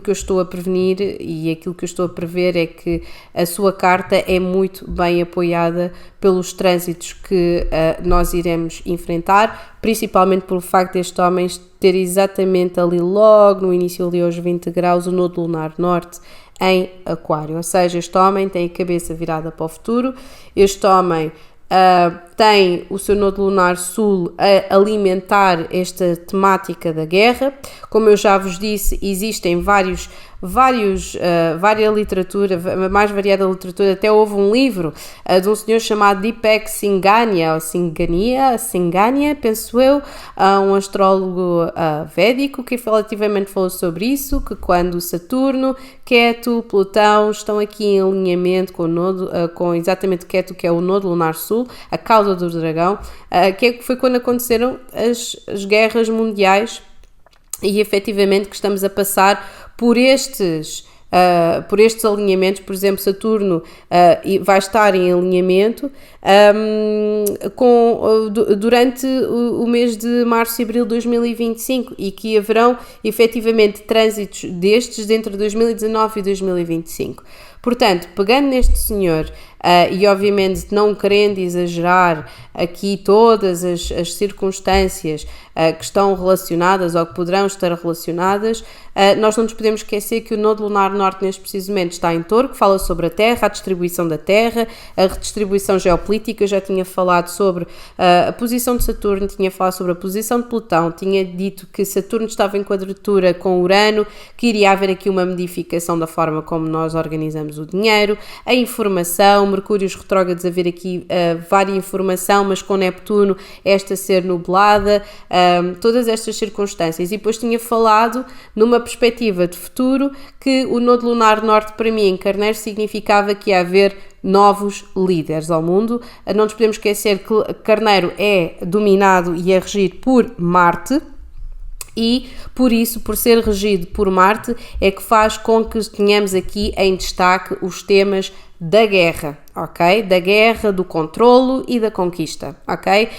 [SPEAKER 1] eu estou a prevenir e aquilo que eu estou a prever é que a sua carta é muito bem apoiada pelos trânsitos que nós iremos enfrentar, principalmente pelo facto deste homem ter exatamente ali logo no início ali aos 20 graus o nodo lunar norte em Aquário, ou seja, este homem tem a cabeça virada para o futuro, este homem tem o seu nodo lunar sul a alimentar esta temática da guerra. Como eu já vos disse, existem várias literatura, mais variada literatura, até houve um livro de um senhor chamado Deepak Singhania, penso eu, um astrólogo védico que relativamente falou sobre isso, que quando Saturno, Ketu, Plutão estão aqui em alinhamento com o nodo, com exatamente Ketu, que é o nodo lunar sul, a cauda do dragão, que foi quando aconteceram as guerras mundiais e efetivamente que estamos a passar por estes alinhamentos. Por exemplo, Saturno vai estar em alinhamento durante o mês de março e abril de 2025 e que haverão efetivamente trânsitos destes entre 2019 e 2025. Portanto, pegando neste senhor e obviamente não querendo exagerar aqui todas as circunstâncias que estão relacionadas ou que poderão estar relacionadas, nós não nos podemos esquecer que o nodo lunar norte neste preciso momento está em Touro, que fala sobre a Terra, a distribuição da Terra, a redistribuição geopolítica. Eu já tinha falado sobre a posição de Saturno, tinha falado sobre a posição de Plutão, tinha dito que Saturno estava em quadratura com Urano, que iria haver aqui uma modificação da forma como nós organizamos o dinheiro, a informação, Mercúrios retrógrados, haver aqui várias informação, mas com Neptuno esta ser nublada, todas estas circunstâncias. E depois tinha falado numa perspectiva de futuro que o nodo lunar norte para mim em Carneiro significava que ia haver novos líderes ao mundo. Não nos podemos esquecer que Carneiro é dominado e é regido por Marte, e por isso, por ser regido por Marte, é que faz com que tenhamos aqui em destaque os temas da guerra, ok? Da guerra, do controlo e da conquista, ok?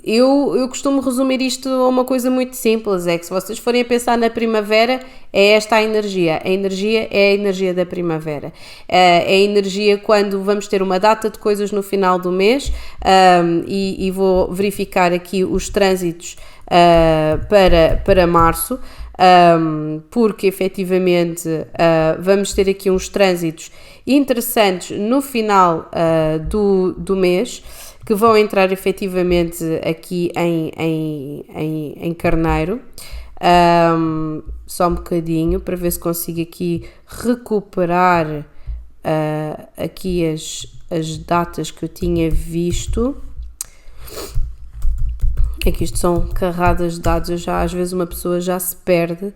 [SPEAKER 1] Eu costumo resumir isto a uma coisa muito simples, é que se vocês forem a pensar na primavera, é esta a energia é a energia da primavera, é a energia quando vamos ter uma data de coisas no final do mês, e vou verificar aqui os trânsitos para março, porque efetivamente vamos ter aqui uns trânsitos interessantes no final do mês, que vão entrar efetivamente aqui em Carneiro. Só um bocadinho para ver se consigo aqui recuperar aqui as datas que eu tinha visto. É que isto são carradas de dados, às vezes uma pessoa já se perde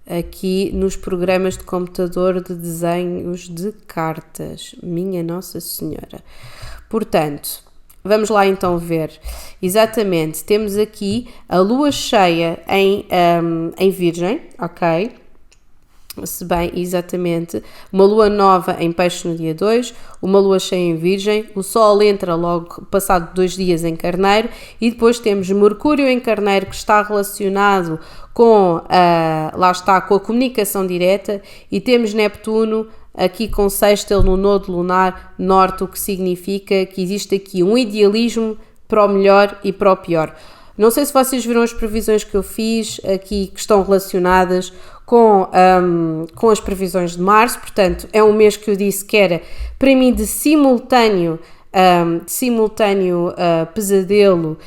[SPEAKER 1] aqui nos programas de computador de desenhos de cartas. Minha Nossa Senhora. Portanto, vamos lá então ver. Exatamente, temos aqui a lua cheia em Virgem, ok? Se bem, exatamente, uma lua nova em Peixe no dia 2, uma lua cheia em Virgem, o Sol entra logo passado 2 dias em Carneiro e depois temos Mercúrio em Carneiro, que está relacionado com com a comunicação direta, e temos Neptuno aqui com sextil no nodo lunar norte, o que significa que existe aqui um idealismo para o melhor e para o pior. Não sei se vocês viram as previsões que eu fiz aqui, que estão relacionadas com as previsões de março. Portanto, é um mês que eu disse que era para mim de simultâneo pesadelo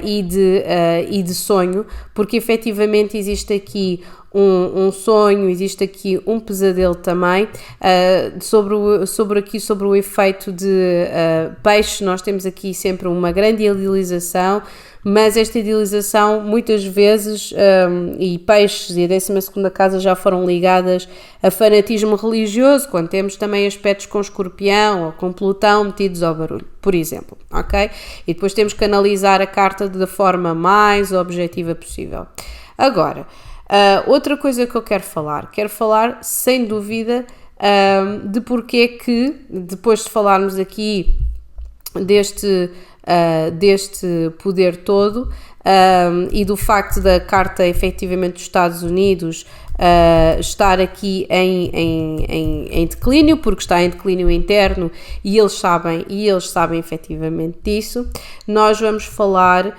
[SPEAKER 1] e de sonho, porque efetivamente existe aqui um sonho, existe aqui um pesadelo também. Sobre o efeito de peixe, nós temos aqui sempre uma grande idealização, mas esta idealização muitas vezes, e peixes e a 12ª casa já foram ligadas a fanatismo religioso, quando temos também aspectos com escorpião ou com Plutão metidos ao barulho, por exemplo, ok? E depois temos que analisar a carta da forma mais objetiva possível. Agora, outra coisa que eu quero falar sem dúvida de porque que, depois de falarmos aqui deste poder todo, e do facto da Carta efetivamente dos Estados Unidos estar aqui em declínio, porque está em declínio interno e eles sabem efetivamente disso. Nós vamos falar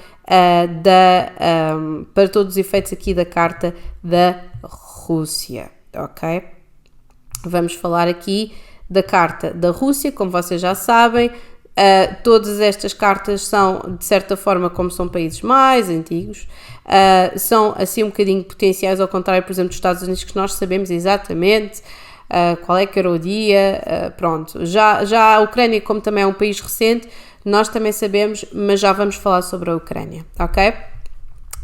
[SPEAKER 1] para todos os efeitos aqui da Carta da Rússia, ok? Vamos falar aqui da Carta da Rússia, como vocês já sabem. Todas estas cartas são, de certa forma, como são países mais antigos, são assim um bocadinho potenciais, ao contrário, por exemplo, dos Estados Unidos, que nós sabemos exatamente qual é que era o dia, pronto. Já a Ucrânia, como também é um país recente, nós também sabemos, mas já vamos falar sobre a Ucrânia, ok?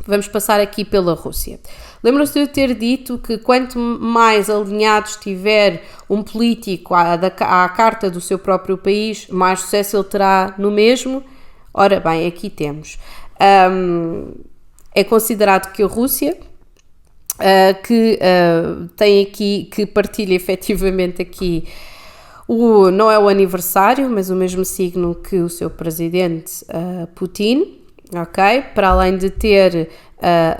[SPEAKER 1] Vamos passar aqui pela Rússia. Lembram-se de eu ter dito que quanto mais alinhado estiver um político à carta do seu próprio país, mais sucesso ele terá no mesmo? Ora bem, aqui temos. É considerado que a Rússia, tem aqui, que partilha efetivamente aqui, não é o aniversário, mas o mesmo signo que o seu presidente Putin, ok? Para além de ter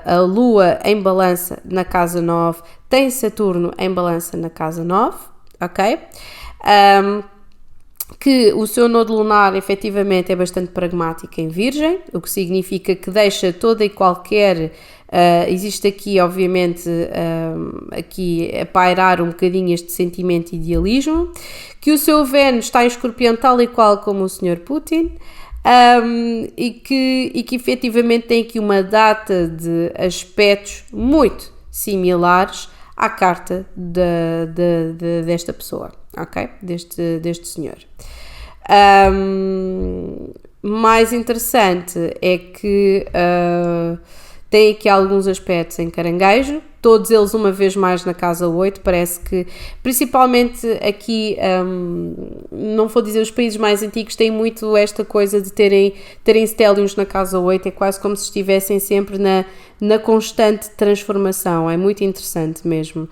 [SPEAKER 1] a Lua em balança na casa 9, tem Saturno em balança na casa 9, ok? Que o seu nodo lunar efetivamente é bastante pragmático em Virgem, o que significa que deixa toda e qualquer... existe aqui, obviamente, aqui a pairar um bocadinho este sentimento de idealismo, que o seu Vênus está em Escorpião tal e qual como o Sr. Putin, e que efetivamente tem aqui uma data de aspectos muito similares à carta desta pessoa, ok? Deste senhor. Mais interessante é que tem aqui alguns aspectos em Caranguejo, todos eles uma vez mais na casa 8, parece que, principalmente aqui, não vou dizer os países mais antigos, têm muito esta coisa de terem stelliums na casa 8, é quase como se estivessem sempre na constante transformação, é muito interessante mesmo.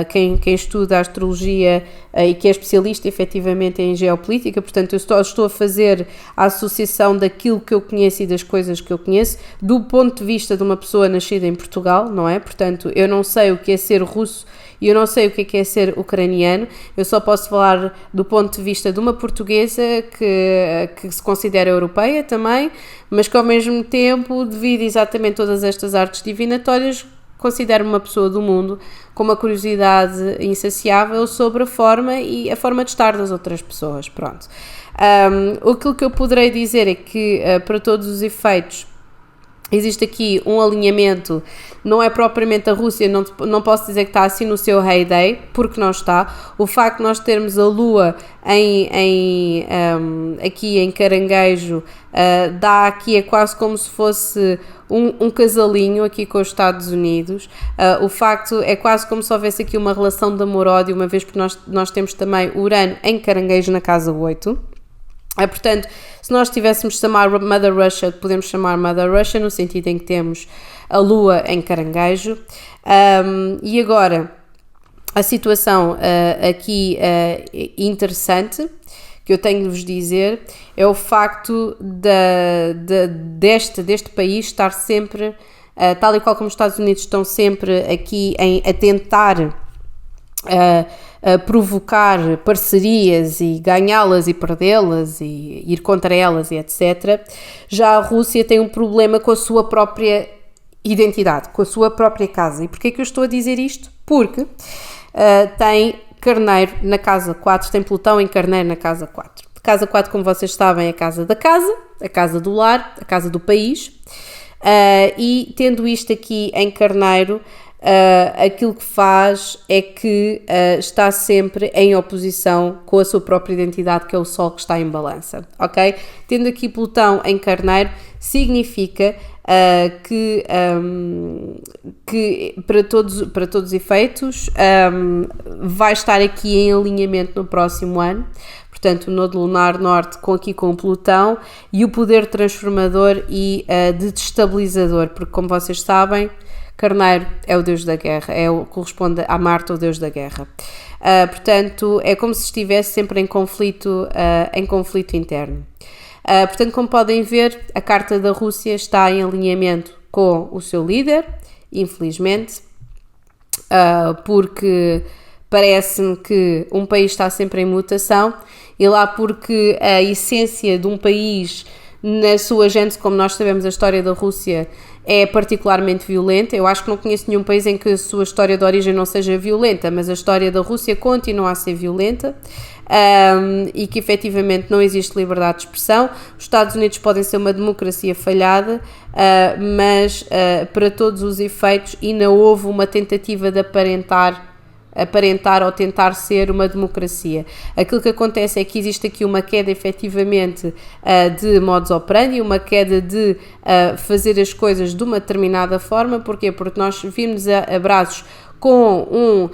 [SPEAKER 1] Quem estuda a astrologia e que é especialista efetivamente em geopolítica, portanto eu estou a fazer a associação daquilo que eu conheço e das coisas que eu conheço do ponto de vista de uma pessoa nascida em Portugal, não é? Portanto, eu não sei o que é ser russo e eu não sei o que é ser ucraniano, eu só posso falar do ponto de vista de uma portuguesa que se considera europeia também, mas que ao mesmo tempo, devido exatamente a todas estas artes divinatórias, considero-me uma pessoa do mundo com uma curiosidade insaciável sobre a forma de estar das outras pessoas, pronto. Aquilo que eu poderei dizer é que, para todos os efeitos, existe aqui um alinhamento, não é propriamente a Rússia, não posso dizer que está assim no seu heyday, porque não está. O facto de nós termos a Lua aqui em Caranguejo dá aqui, é quase como se fosse um casalinho aqui com os Estados Unidos. O facto é quase como se houvesse aqui uma relação de amor-ódio, uma vez porque nós temos também Urano em Caranguejo na casa 8. Portanto, se nós tivéssemos de chamar Mother Russia, podemos chamar Mother Russia no sentido em que temos a Lua em Caranguejo. E agora, a situação aqui interessante que eu tenho de vos dizer é o facto deste país estar sempre, tal e qual como os Estados Unidos estão sempre aqui a tentar provocar parcerias e ganhá-las e perdê-las e ir contra elas e etc. Já a Rússia tem um problema com a sua própria identidade, com a sua própria casa. E porquê que eu estou a dizer isto? Porque tem Carneiro na casa 4, tem Plutão em Carneiro na casa 4. Casa 4, como vocês sabem, é a casa da casa, a casa do lar, a casa do país. E tendo isto aqui em Carneiro, aquilo que faz é que está sempre em oposição com a sua própria identidade, que é o Sol que está em balança, ok? Tendo aqui Plutão em Carneiro, significa que para todos os efeitos vai estar aqui em alinhamento no próximo ano. Portanto, o nodo lunar norte com o Plutão e o poder transformador e de destabilizador, porque como vocês sabem, Carneiro é o deus da guerra, corresponde a Marte, o deus da guerra. Portanto, é como se estivesse sempre em conflito interno. Portanto, como podem ver, a Carta da Rússia está em alinhamento com o seu líder, infelizmente, porque parece-me que um país está sempre em mutação, e lá porque a essência de um país, na sua gênese, como nós sabemos, a história da Rússia é particularmente violenta. Eu acho que não conheço nenhum país em que a sua história de origem não seja violenta, mas a história da Rússia continua a ser violenta, e que efetivamente não existe liberdade de expressão. Os Estados Unidos podem ser uma democracia falhada, mas para todos os efeitos ainda houve uma tentativa de aparentar ou tentar ser uma democracia. Aquilo que acontece é que existe aqui uma queda efetivamente de modus operandi, uma queda de fazer as coisas de uma determinada forma. Porquê? Porque nós vimos a braços com um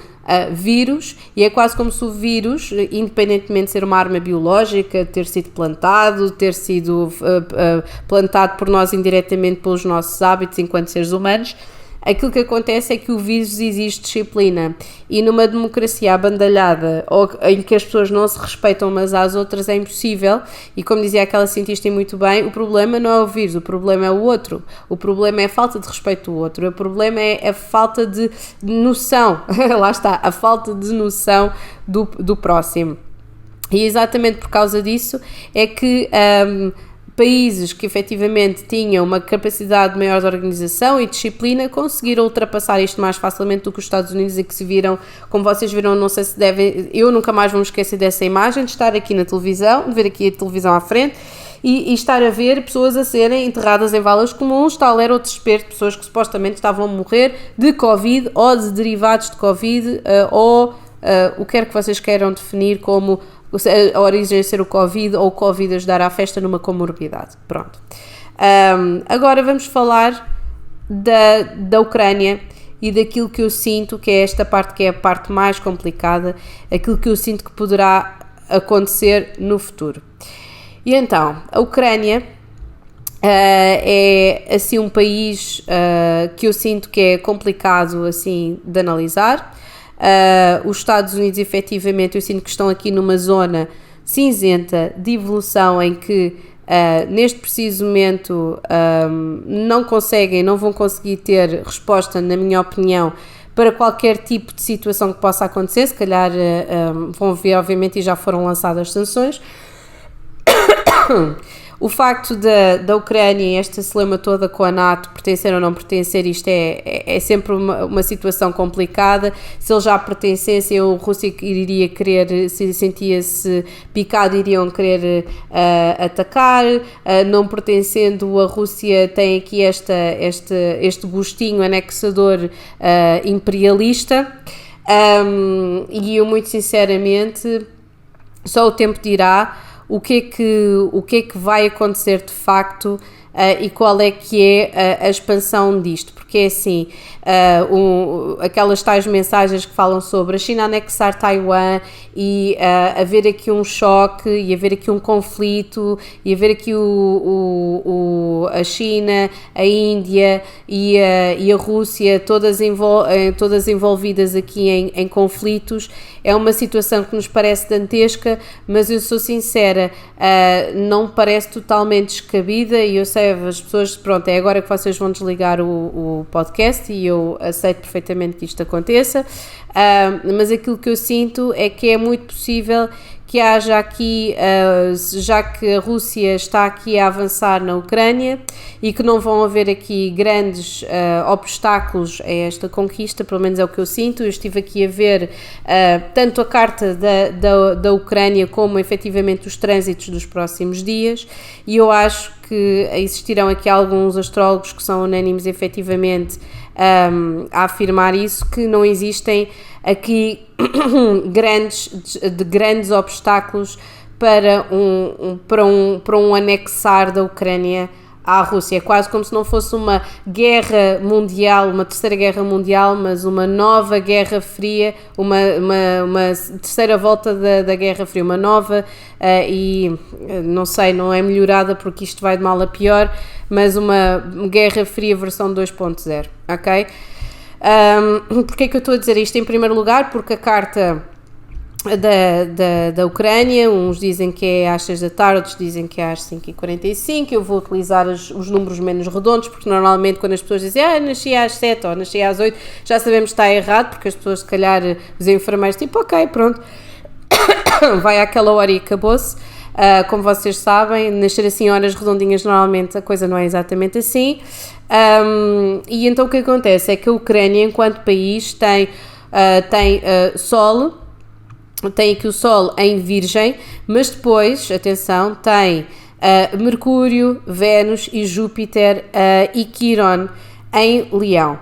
[SPEAKER 1] vírus, e é quase como se o vírus, independentemente de ser uma arma biológica, ter sido plantado por nós indiretamente pelos nossos hábitos enquanto seres humanos, aquilo que acontece é que o vírus exige disciplina, e numa democracia abandalhada, ou em que as pessoas não se respeitam umas às outras, é impossível. E como dizia aquela cientista muito bem, o problema não é o vírus, o problema é o outro, o problema é a falta de respeito do outro, o problema é a falta de noção, lá está, a falta de noção do próximo. E exatamente por causa disso é que países que efetivamente tinham uma capacidade maior de organização e disciplina conseguiram ultrapassar isto mais facilmente do que os Estados Unidos, e que se viram, como vocês viram, não sei se devem, eu nunca mais vou me esquecer dessa imagem, de estar aqui na televisão, de ver aqui a televisão à frente e estar a ver pessoas a serem enterradas em valas comuns. Tal era o desespero de pessoas que supostamente estavam a morrer de Covid ou de derivados de Covid, ou o que quer que vocês queiram definir como a origem ser o Covid, ou o Covid ajudar à festa numa comorbidade. Pronto. Agora vamos falar da Ucrânia e daquilo que eu sinto que é esta parte, que é a parte mais complicada, aquilo que eu sinto que poderá acontecer no futuro. E então, a Ucrânia é assim um país que eu sinto que é complicado assim de analisar. Os Estados Unidos, efetivamente, eu sinto que estão aqui numa zona cinzenta de evolução, em que neste preciso momento não vão conseguir ter resposta, na minha opinião, para qualquer tipo de situação que possa acontecer. Se calhar vão ver, obviamente, e já foram lançadas sanções. O facto da Ucrânia e esta celema toda com a NATO, pertencer ou não pertencer, isto é sempre uma situação complicada. Se eles já pertencessem, a Rússia iria querer, se sentia-se picado, iriam querer atacar. Não pertencendo, a Rússia tem aqui este gostinho anexador imperialista, e eu, muito sinceramente, só o tempo dirá o que é que vai acontecer de facto, e qual é que é a expansão disto, porque é assim, aquelas tais mensagens que falam sobre a China anexar Taiwan e haver aqui um choque e haver aqui um conflito e haver aqui a China, a Índia e a Rússia todas envolvidas aqui em conflitos. É uma situação que nos parece dantesca, mas eu sou sincera, não me parece totalmente descabida, e eu sei, as pessoas, pronto, é agora que vocês vão desligar o podcast, e eu aceito perfeitamente que isto aconteça, mas aquilo que eu sinto é que é muito possível que haja aqui, já que a Rússia está aqui a avançar na Ucrânia, e que não vão haver aqui grandes obstáculos a esta conquista, pelo menos é o que eu sinto. Eu estive aqui a ver tanto a carta da Ucrânia como efetivamente os trânsitos dos próximos dias, e eu acho que existirão aqui alguns astrólogos que são unânimes efetivamente a afirmar isso, que não existem aqui grandes obstáculos para um anexar da Ucrânia à Rússia. É quase como se não fosse uma guerra mundial, uma terceira guerra mundial, mas uma nova guerra fria, uma terceira volta da guerra fria, uma nova, e não sei, não é melhorada porque isto vai de mal a pior, mas uma guerra fria versão 2.0, ok? Porque é que eu estou a dizer isto? Em primeiro lugar, porque a carta da Ucrânia. Uns dizem que é às 6 da tarde, outros dizem que é às 5h45. Eu vou utilizar os números menos redondos, porque normalmente quando as pessoas dizem nasci às 7 ou nasci às 8, já sabemos que está errado, porque as pessoas, se calhar, os enfermeiros, tipo, ok, pronto, vai àquela hora e acabou-se. Como vocês sabem, nascer assim horas redondinhas, normalmente a coisa não é exatamente assim. E então o que acontece é que a Ucrânia, enquanto país, tem Sol, tem aqui o Sol em Virgem, mas depois, atenção, tem Mercúrio, Vênus e Júpiter e Quiron em Leão.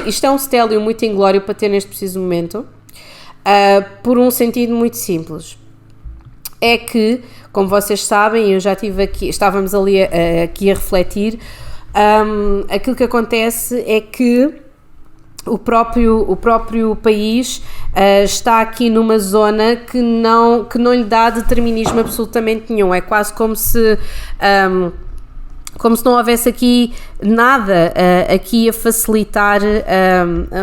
[SPEAKER 1] Isto é um stélio muito inglório para ter neste preciso momento, por um sentido muito simples. É que, como vocês sabem, eu já estive aqui, estávamos ali aqui a refletir, aquilo que acontece é que o próprio país está aqui numa zona que não lhe dá determinismo absolutamente nenhum. É quase como se não houvesse aqui nada aqui a facilitar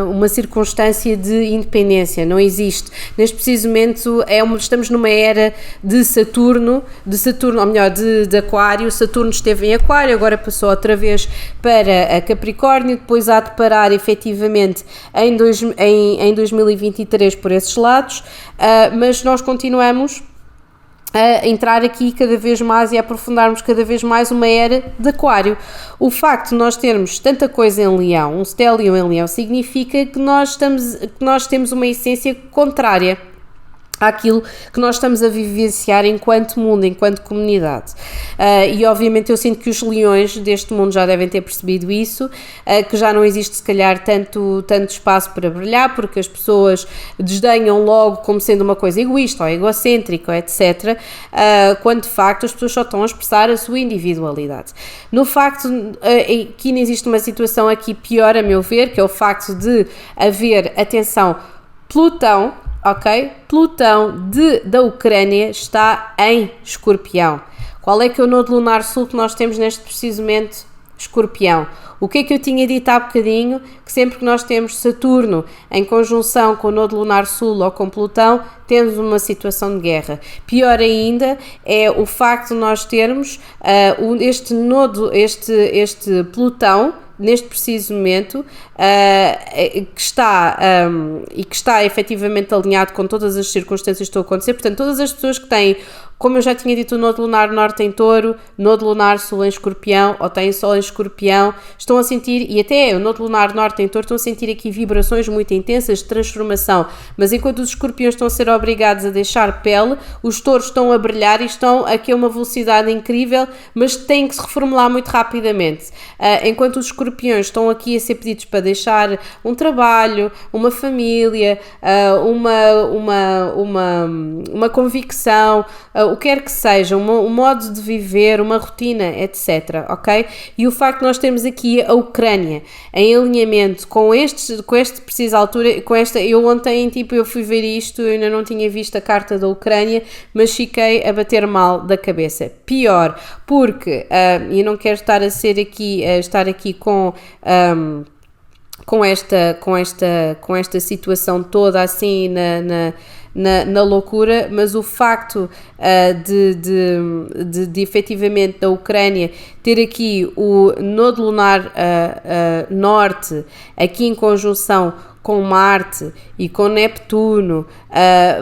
[SPEAKER 1] uma circunstância de independência. Não existe. Neste preciso momento estamos numa era de Saturno, ou melhor, de Aquário. Saturno esteve em Aquário, agora passou outra vez para Capricórnio, depois há de parar efetivamente em 2023 por esses lados, mas nós continuamos a entrar aqui cada vez mais e a aprofundarmos cada vez mais uma era de Aquário. O facto de nós termos tanta coisa em Leão, um stélio em Leão, significa que nós temos uma essência contrária àquilo que nós estamos a vivenciar enquanto mundo, enquanto comunidade. E obviamente eu sinto que os leões deste mundo já devem ter percebido isso, que já não existe se calhar tanto espaço para brilhar, porque as pessoas desdenham logo como sendo uma coisa egoísta ou egocêntrica, etc., quando de facto as pessoas só estão a expressar a sua individualidade. No facto que ainda existe uma situação aqui pior, a meu ver, que é o facto de haver, atenção, Plutão, ok? Plutão da Ucrânia está em Escorpião. Qual é que é o nodo lunar sul que nós temos neste preciso momento? Escorpião. O que é que eu tinha dito há bocadinho? Que sempre que nós temos Saturno em conjunção com o nodo lunar sul ou com Plutão, temos uma situação de guerra. Pior ainda é o facto de nós termos este Plutão, neste preciso momento, que está efetivamente alinhado com todas as circunstâncias que estão a acontecer. Portanto, todas as pessoas que têm, como eu já tinha dito, o nodo lunar norte em Touro, nodo lunar sul em Escorpião, ou têm Sol em Escorpião, estão a sentir, e até o nodo lunar norte em Touro, estão a sentir aqui vibrações muito intensas de transformação. Mas enquanto os escorpiões estão a ser obrigados a deixar pele, os touros estão a brilhar e estão aqui a uma velocidade incrível, mas têm que se reformular muito rapidamente. Enquanto os escorpiões estão aqui a ser pedidos para deixar um trabalho, uma família, uma convicção, o que quer que seja, um modo de viver, uma rotina, etc, ok? E o facto de nós termos aqui a Ucrânia em alinhamento com este preciso altura, eu ontem, eu fui ver isto, eu ainda não tinha visto a carta da Ucrânia, mas fiquei a bater mal da cabeça. Pior, porque, e não quero estar aqui com esta situação toda assim na loucura, mas o facto de efetivamente da Ucrânia ter aqui o nodo lunar norte aqui em conjunção com Marte e com Neptuno,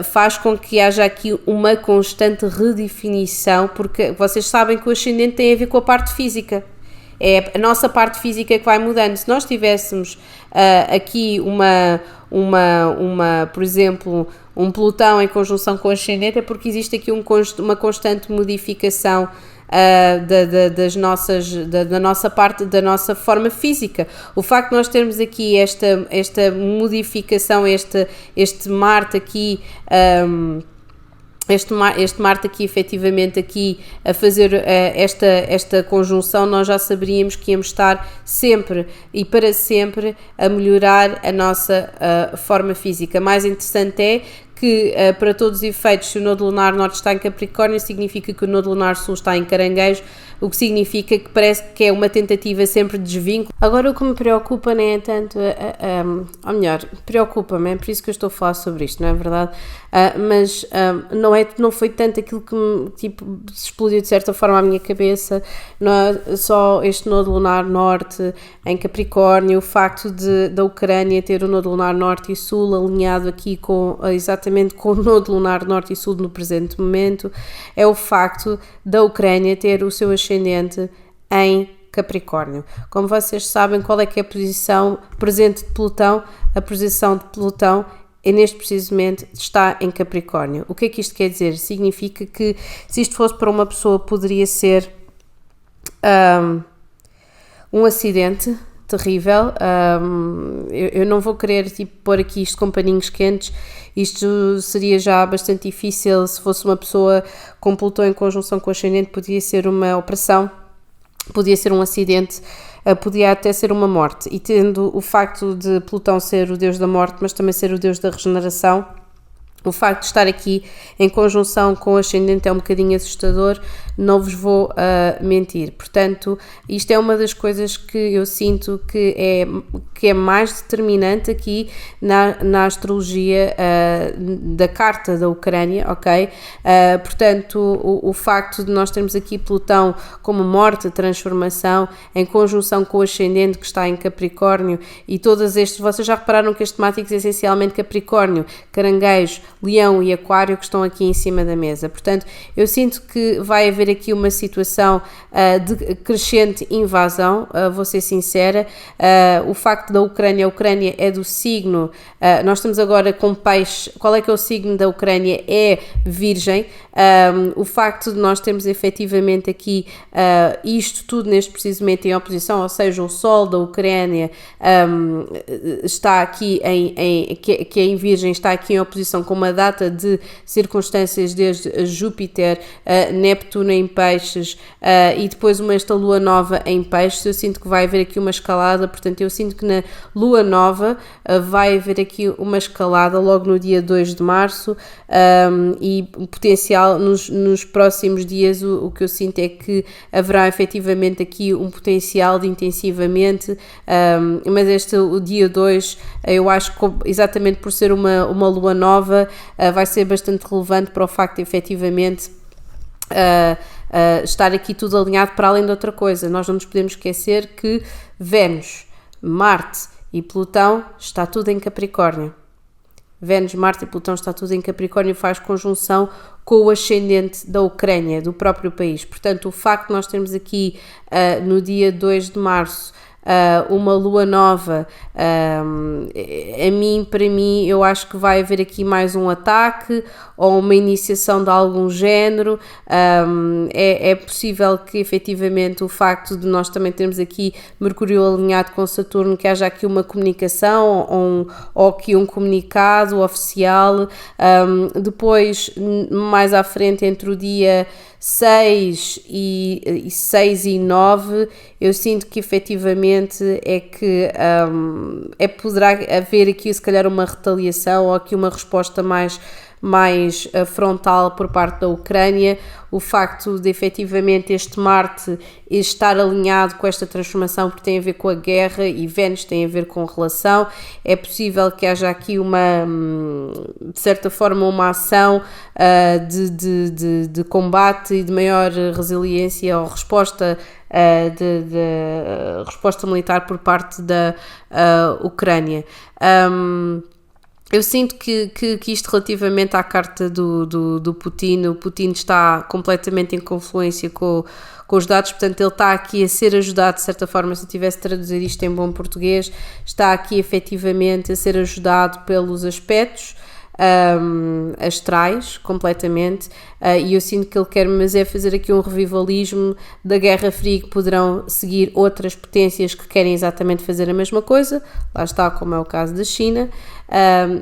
[SPEAKER 1] faz com que haja aqui uma constante redefinição, porque vocês sabem que o ascendente tem a ver com a parte física. É a nossa parte física que vai mudando. Se nós tivéssemos aqui por exemplo, um Plutão em conjunção com o ascendente, é porque existe aqui uma constante modificação da nossa parte, da nossa forma física. O facto de nós termos aqui esta modificação, este Marte aqui, este Marte aqui efetivamente aqui a fazer esta conjunção, nós já saberíamos que íamos estar sempre e para sempre a melhorar a nossa forma física. Mais interessante é que para todos os efeitos, se o nodo lunar norte está em Capricórnio, significa que o nodo lunar sul está em Caranguejo, o que significa que parece que é uma tentativa sempre de desvínculo. Agora o que me preocupa nem é tanto, ou melhor, preocupa-me, é por isso que eu estou a falar sobre isto, não é verdade? Mas não foi tanto aquilo que me explodiu de certa forma a minha cabeça, não é só este nodo lunar norte em Capricórnio, o facto da Ucrânia ter o nodo lunar norte e sul alinhado aqui exatamente com o nodo lunar norte e sul no presente momento, é o facto da Ucrânia ter o seu ascendente em Capricórnio. Como vocês sabem, qual é que é a posição presente de Plutão? A posição de Plutão neste precisamente está em Capricórnio. O que é que isto quer dizer? Significa que se isto fosse para uma pessoa poderia ser um acidente terrível. Eu não vou querer pôr aqui isto com paninhos quentes. Isto seria já bastante difícil se fosse uma pessoa com Plutão em conjunção com o ascendente. Podia ser uma operação, podia ser um acidente, podia até ser uma morte. E tendo o facto de Plutão ser o deus da morte, mas também ser o deus da regeneração, o facto de estar aqui em conjunção com o ascendente é um bocadinho assustador, não vos vou mentir. Portanto, isto é uma das coisas que eu sinto que é mais determinante aqui na astrologia da carta da Ucrânia, ok? Portanto, o facto de nós termos aqui Plutão como morte, transformação, em conjunção com o ascendente que está em Capricórnio e todos estes, vocês já repararam que estes temáticos é essencialmente Capricórnio, Caranguejo, Leão e Aquário que estão aqui em cima da mesa. Portanto, eu sinto que vai haver aqui uma situação de crescente invasão, vou ser sincera. O facto da Ucrânia, a Ucrânia é do signo, nós estamos agora com peixe, qual é que é o signo da Ucrânia? É Virgem. O facto de nós termos efetivamente aqui isto tudo neste precisamente em oposição, ou seja, o Sol da Ucrânia está aqui que é em Virgem, está aqui em oposição com uma data de circunstâncias desde Júpiter, Neptuno em Peixes e depois esta Lua Nova em Peixes. Eu sinto que vai haver aqui uma escalada, portanto eu sinto que na Lua Nova vai haver aqui uma escalada logo no dia 2 de março e potencial nos próximos dias. O que eu sinto é que haverá efetivamente aqui um potencial de intensivamente, mas o dia 2 eu acho que exatamente por ser uma Lua Nova vai ser bastante relevante para o facto de efetivamente estar aqui tudo alinhado. Para além de outra coisa, nós não nos podemos esquecer que Vênus, Marte e Plutão está tudo em Capricórnio. Vênus, Marte e Plutão está tudo em Capricórnio, faz conjunção com o ascendente da Ucrânia, do próprio país. Portanto, o facto de nós termos aqui no dia 2 de março uma Lua Nova, para mim, eu acho que vai haver aqui mais um ataque ou uma iniciação de algum género. É possível que efetivamente o facto de nós também termos aqui Mercúrio alinhado com Saturno, que haja aqui uma comunicação ou aqui um comunicado oficial. Depois, mais à frente, entre o dia 6 e 9, eu sinto que efetivamente poderá haver aqui se calhar uma retaliação ou aqui uma resposta mais frontal por parte da Ucrânia. O facto de efetivamente este Marte estar alinhado com esta transformação, porque tem a ver com a guerra, e Vênus tem a ver com relação, é possível que haja aqui de certa forma uma ação de combate e de maior resiliência ou resposta resposta militar por parte da Ucrânia. Eu sinto que isto relativamente à carta do Putin, o Putin está completamente em confluência com os dados, portanto ele está aqui a ser ajudado de certa forma, se eu tivesse de traduzir isto em bom português, está aqui efetivamente a ser ajudado pelos aspectos astrais, completamente, e eu sinto que ele quer, mas é fazer aqui um revivalismo da Guerra Fria, que poderão seguir outras potências que querem exatamente fazer a mesma coisa, lá está, como é o caso da China,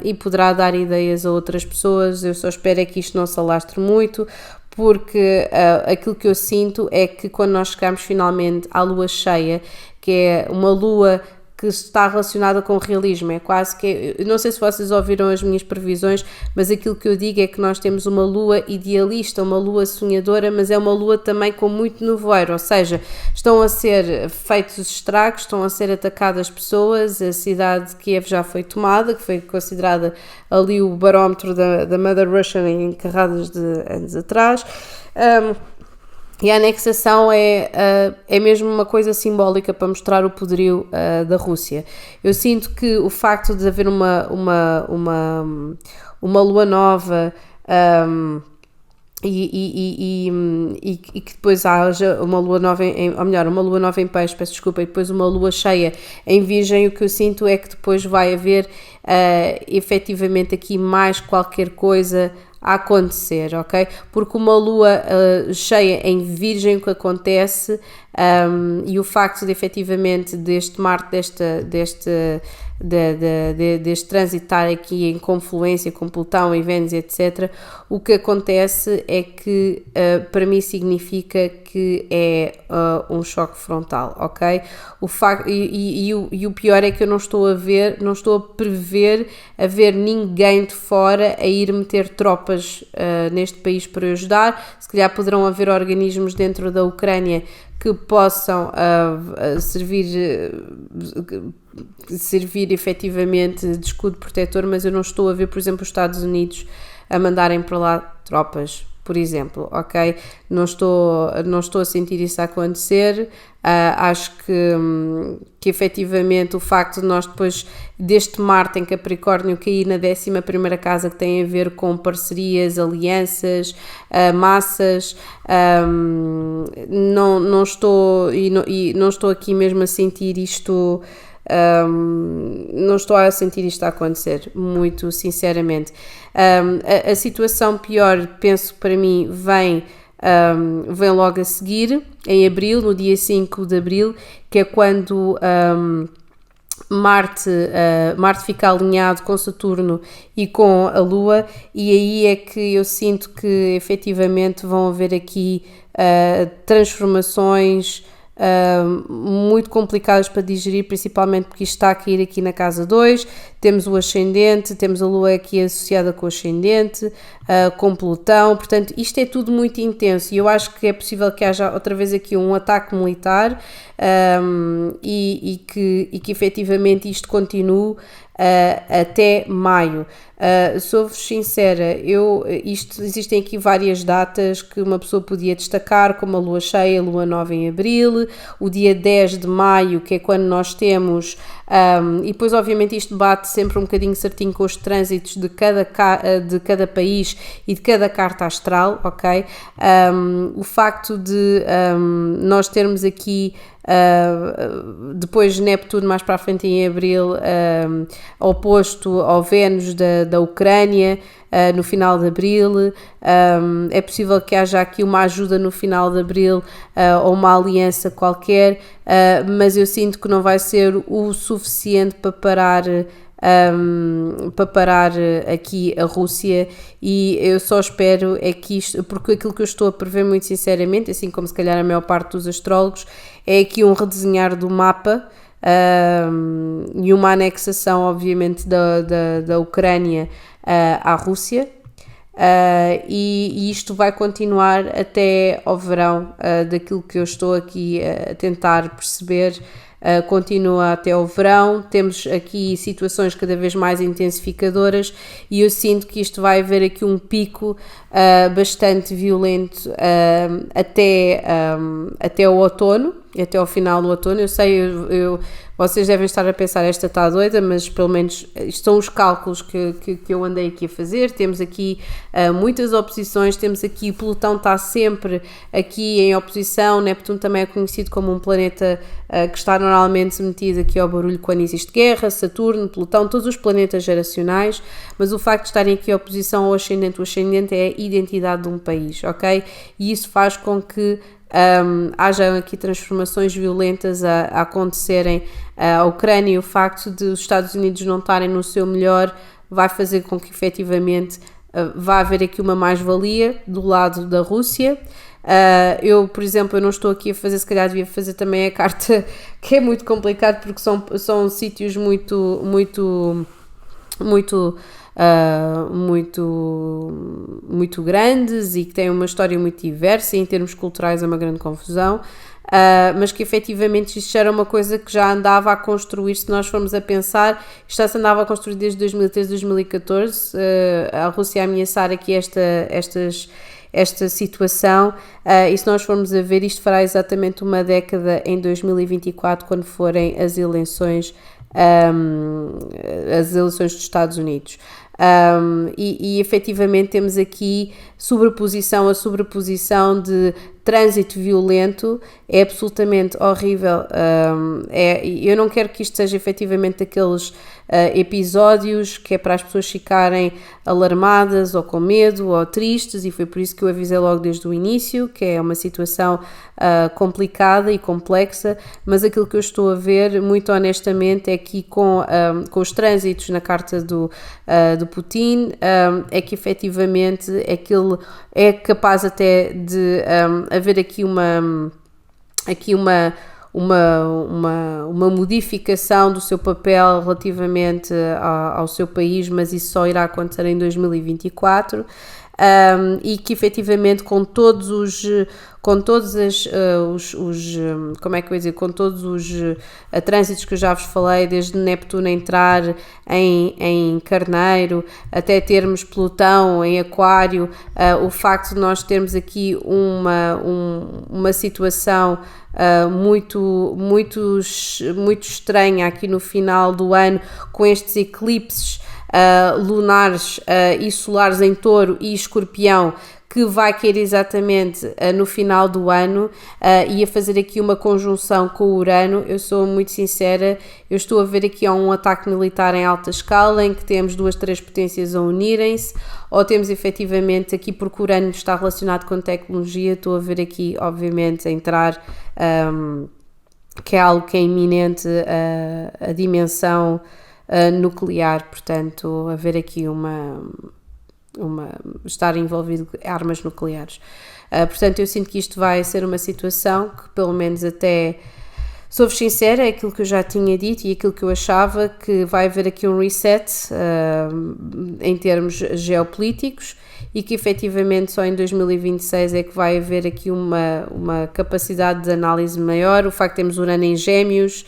[SPEAKER 1] e poderá dar ideias a outras pessoas. Eu só espero é que isto não se alastre muito, porque aquilo que eu sinto é que quando nós chegarmos finalmente à lua cheia, que é uma lua que está relacionada com o realismo. É quase que, eu não sei se vocês ouviram as minhas previsões, mas aquilo que eu digo é que nós temos uma lua idealista, uma lua sonhadora, mas é uma lua também com muito nevoeiro, ou seja, estão a ser feitos estragos, estão a ser atacadas pessoas, a cidade de Kiev já foi tomada, que foi considerada ali o barómetro da Mother Russia em carradas de anos atrás. E a anexação é mesmo uma coisa simbólica para mostrar o poderio da Rússia. Eu sinto que o facto de haver uma lua nova e que depois haja uma lua nova uma lua nova em peixe, peço desculpa, e depois uma lua cheia em virgem, o que eu sinto é que depois vai haver efetivamente aqui mais qualquer coisa a acontecer, ok? Porque uma lua cheia em virgem, o que acontece, e o facto de efetivamente deste Marte, deste trânsito estar aqui em confluência com Plutão e Vênus, etc., o que acontece é que para mim significa que é um choque frontal, ok? O pior é que eu não estou a prever haver ninguém de fora a ir meter tropas neste país para ajudar. Se calhar poderão haver organismos dentro da Ucrânia que possam servir efetivamente de escudo protetor, mas eu não estou a ver, por exemplo, os Estados Unidos a mandarem para lá tropas, por exemplo, ok? Não estou a sentir isso a acontecer. Acho que efetivamente o facto de nós depois deste Marte em Capricórnio cair na 11ª casa, que tem a ver com parcerias, alianças, massas, não estou aqui mesmo a sentir isto. Não estou a sentir isto a acontecer, muito sinceramente. A situação pior, penso, para mim, vem logo a seguir, em abril, no dia 5 de abril, que é quando Marte fica alinhado com Saturno e com a Lua, e aí é que eu sinto que efetivamente vão haver aqui transformações muito complicadas para digerir, principalmente porque isto está a cair aqui na casa 2, temos o ascendente, temos a Lua aqui associada com o ascendente, com Plutão, portanto isto é tudo muito intenso e eu acho que é possível que haja outra vez aqui um ataque militar e que efetivamente isto continue até maio. Sou-vos sincera, existem aqui várias datas que uma pessoa podia destacar, como a lua cheia, a lua nova em abril, o dia 10 de maio, que é quando nós temos, e depois obviamente isto bate sempre um bocadinho certinho com os trânsitos de cada país e de cada carta astral, ok? O facto de nós termos aqui depois Neptuno mais para a frente em abril, oposto ao Vênus da Ucrânia, no final de abril, é possível que haja aqui uma ajuda no final de abril ou uma aliança qualquer, mas eu sinto que não vai ser o suficiente para parar aqui a Rússia, e eu só espero é que isto, porque aquilo que eu estou a prever muito sinceramente, assim como se calhar a maior parte dos astrólogos, é aqui um redesenhar do mapa e uma anexação obviamente da Ucrânia à Rússia, e isto vai continuar até ao verão, daquilo que eu estou aqui a tentar perceber. Continua até ao verão, temos aqui situações cada vez mais intensificadoras e eu sinto que isto vai haver aqui um pico bastante violento até o outono, até ao final do outono. Eu sei, vocês devem estar a pensar, esta está doida, mas pelo menos isto são os cálculos que eu andei aqui a fazer. Temos aqui muitas oposições, temos aqui, Plutão está sempre aqui em oposição, Neptuno também é conhecido como um planeta que está normalmente metido aqui ao barulho quando existe guerra, Saturno, Plutão, todos os planetas geracionais, mas o facto de estarem aqui em oposição ao ascendente, o ascendente é a identidade de um país, ok? E isso faz com que haja aqui transformações violentas a acontecerem. A Ucrânia e o facto de os Estados Unidos não estarem no seu melhor vai fazer com que efetivamente vai haver aqui uma mais-valia do lado da Rússia. Eu, por exemplo, eu não estou aqui a fazer, se calhar devia fazer também a carta, que é muito complicado porque são sítios muito grandes e que têm uma história muito diversa e em termos culturais é uma grande confusão. Mas que efetivamente isto era uma coisa que já andava a construir, se nós formos a pensar, isto já se andava a construir desde 2013, 2014, a Rússia a ameaçar aqui esta situação, e se nós formos a ver, isto fará exatamente uma década em 2024, quando forem as eleições dos Estados Unidos. E efetivamente temos aqui a sobreposição de trânsito violento, é absolutamente horrível. Eu não quero que isto seja efetivamente aqueles episódios que é para as pessoas ficarem alarmadas ou com medo ou tristes, e foi por isso que eu avisei logo desde o início que é uma situação complicada e complexa, mas aquilo que eu estou a ver muito honestamente é que com os trânsitos na carta do Putin, é que efetivamente aquilo é capaz até de haver aqui uma modificação do seu papel relativamente ao seu país, mas isso só irá acontecer em 2024, e que efetivamente com todos os trânsitos que eu já vos falei, desde Neptuno entrar em Carneiro até termos Plutão em Aquário, o facto de nós termos aqui uma situação muito estranha aqui no final do ano, com estes eclipses lunares e solares em Touro e Escorpião, que vai cair exatamente no final do ano, e a fazer aqui uma conjunção com o Urano. Eu sou muito sincera, eu estou a ver aqui um ataque militar em alta escala, em que temos 2-3 potências a unirem-se, ou temos efetivamente aqui, porque o Urano está relacionado com tecnologia, estou a ver aqui obviamente a entrar, que é algo que é iminente, a dimensão nuclear, portanto haver aqui estar envolvido em armas nucleares. Portanto, eu sinto que isto vai ser uma situação que, pelo menos até, sou-vos sincera, é aquilo que eu já tinha dito e aquilo que eu achava, que vai haver aqui um reset em termos geopolíticos, e que efetivamente só em 2026 é que vai haver aqui uma capacidade de análise maior. O facto de termos Urano em Gêmeos,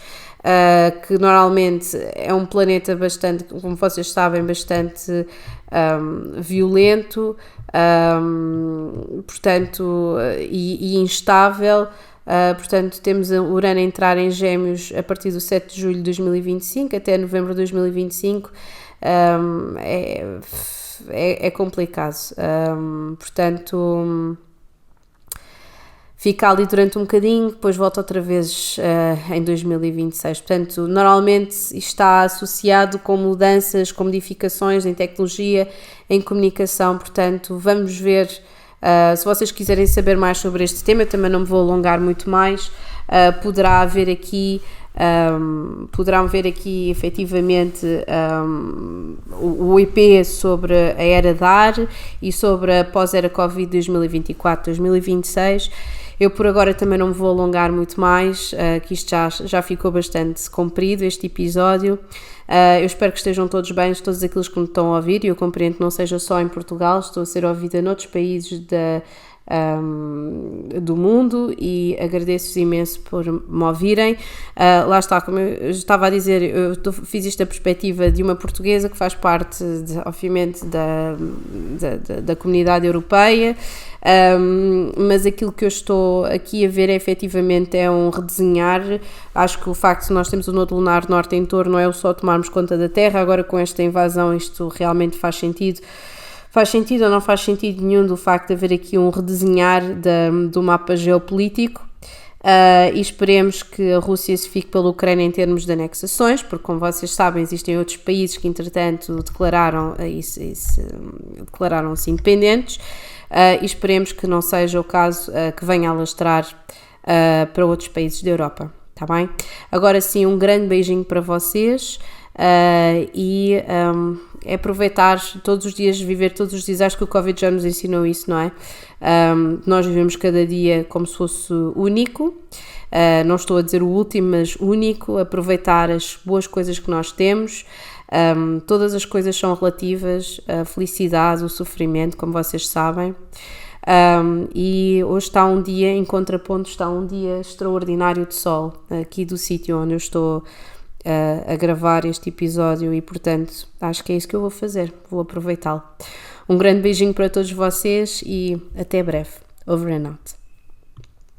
[SPEAKER 1] que normalmente é um planeta bastante, como vocês sabem, bastante violento, portanto, e instável. Portanto, temos o Urano a entrar em Gêmeos a partir do 7 de julho de 2025 até novembro de 2025. É complicado, portanto fica ali durante um bocadinho, depois volta outra vez em 2026. Portanto, normalmente está associado com mudanças, com modificações em tecnologia, em comunicação. Portanto, vamos ver. Se vocês quiserem saber mais sobre este tema, eu também não me vou alongar muito mais. Poderão ver aqui efetivamente o EP sobre a era DAR e sobre a pós-era Covid 2024-2026. Eu por agora também não me vou alongar muito mais, que isto já ficou bastante comprido, este episódio. Eu espero que estejam todos bem, todos aqueles que me estão a ouvir, e eu compreendo que não seja só em Portugal, estou a ser ouvida noutros países do mundo, e agradeço-vos imenso por me ouvirem. Lá está, como eu estava a dizer, eu fiz esta perspectiva de uma portuguesa que faz parte, obviamente, da comunidade europeia, mas aquilo que eu estou aqui a ver é um redesenhar. Acho que o facto de nós termos o nodo lunar norte em Touro não é só tomarmos conta da Terra. Agora, com esta invasão, isto realmente faz sentido. Faz sentido ou não faz sentido nenhum do facto de haver aqui um redesenhar do mapa geopolítico, e esperemos que a Rússia se fique pela Ucrânia em termos de anexações, porque, como vocês sabem, existem outros países que entretanto declararam-se independentes, e esperemos que não seja o caso, que venha a alastrar para outros países da Europa, tá bem? Agora sim, um grande beijinho para vocês, e é aproveitar todos os dias, viver todos os dias. Acho que o Covid já nos ensinou isso, não é? Nós vivemos cada dia como se fosse único. Não estou a dizer o último, mas único. Aproveitar as boas coisas que nós temos. Todas as coisas são relativas, a felicidade, o sofrimento, como vocês sabem. E hoje está um dia, em contraponto, está um dia extraordinário de sol aqui do sítio onde eu estou a gravar este episódio, e portanto acho que é isso que eu vou fazer, vou aproveitá-lo. Um grande beijinho para todos vocês e até breve. Over and out.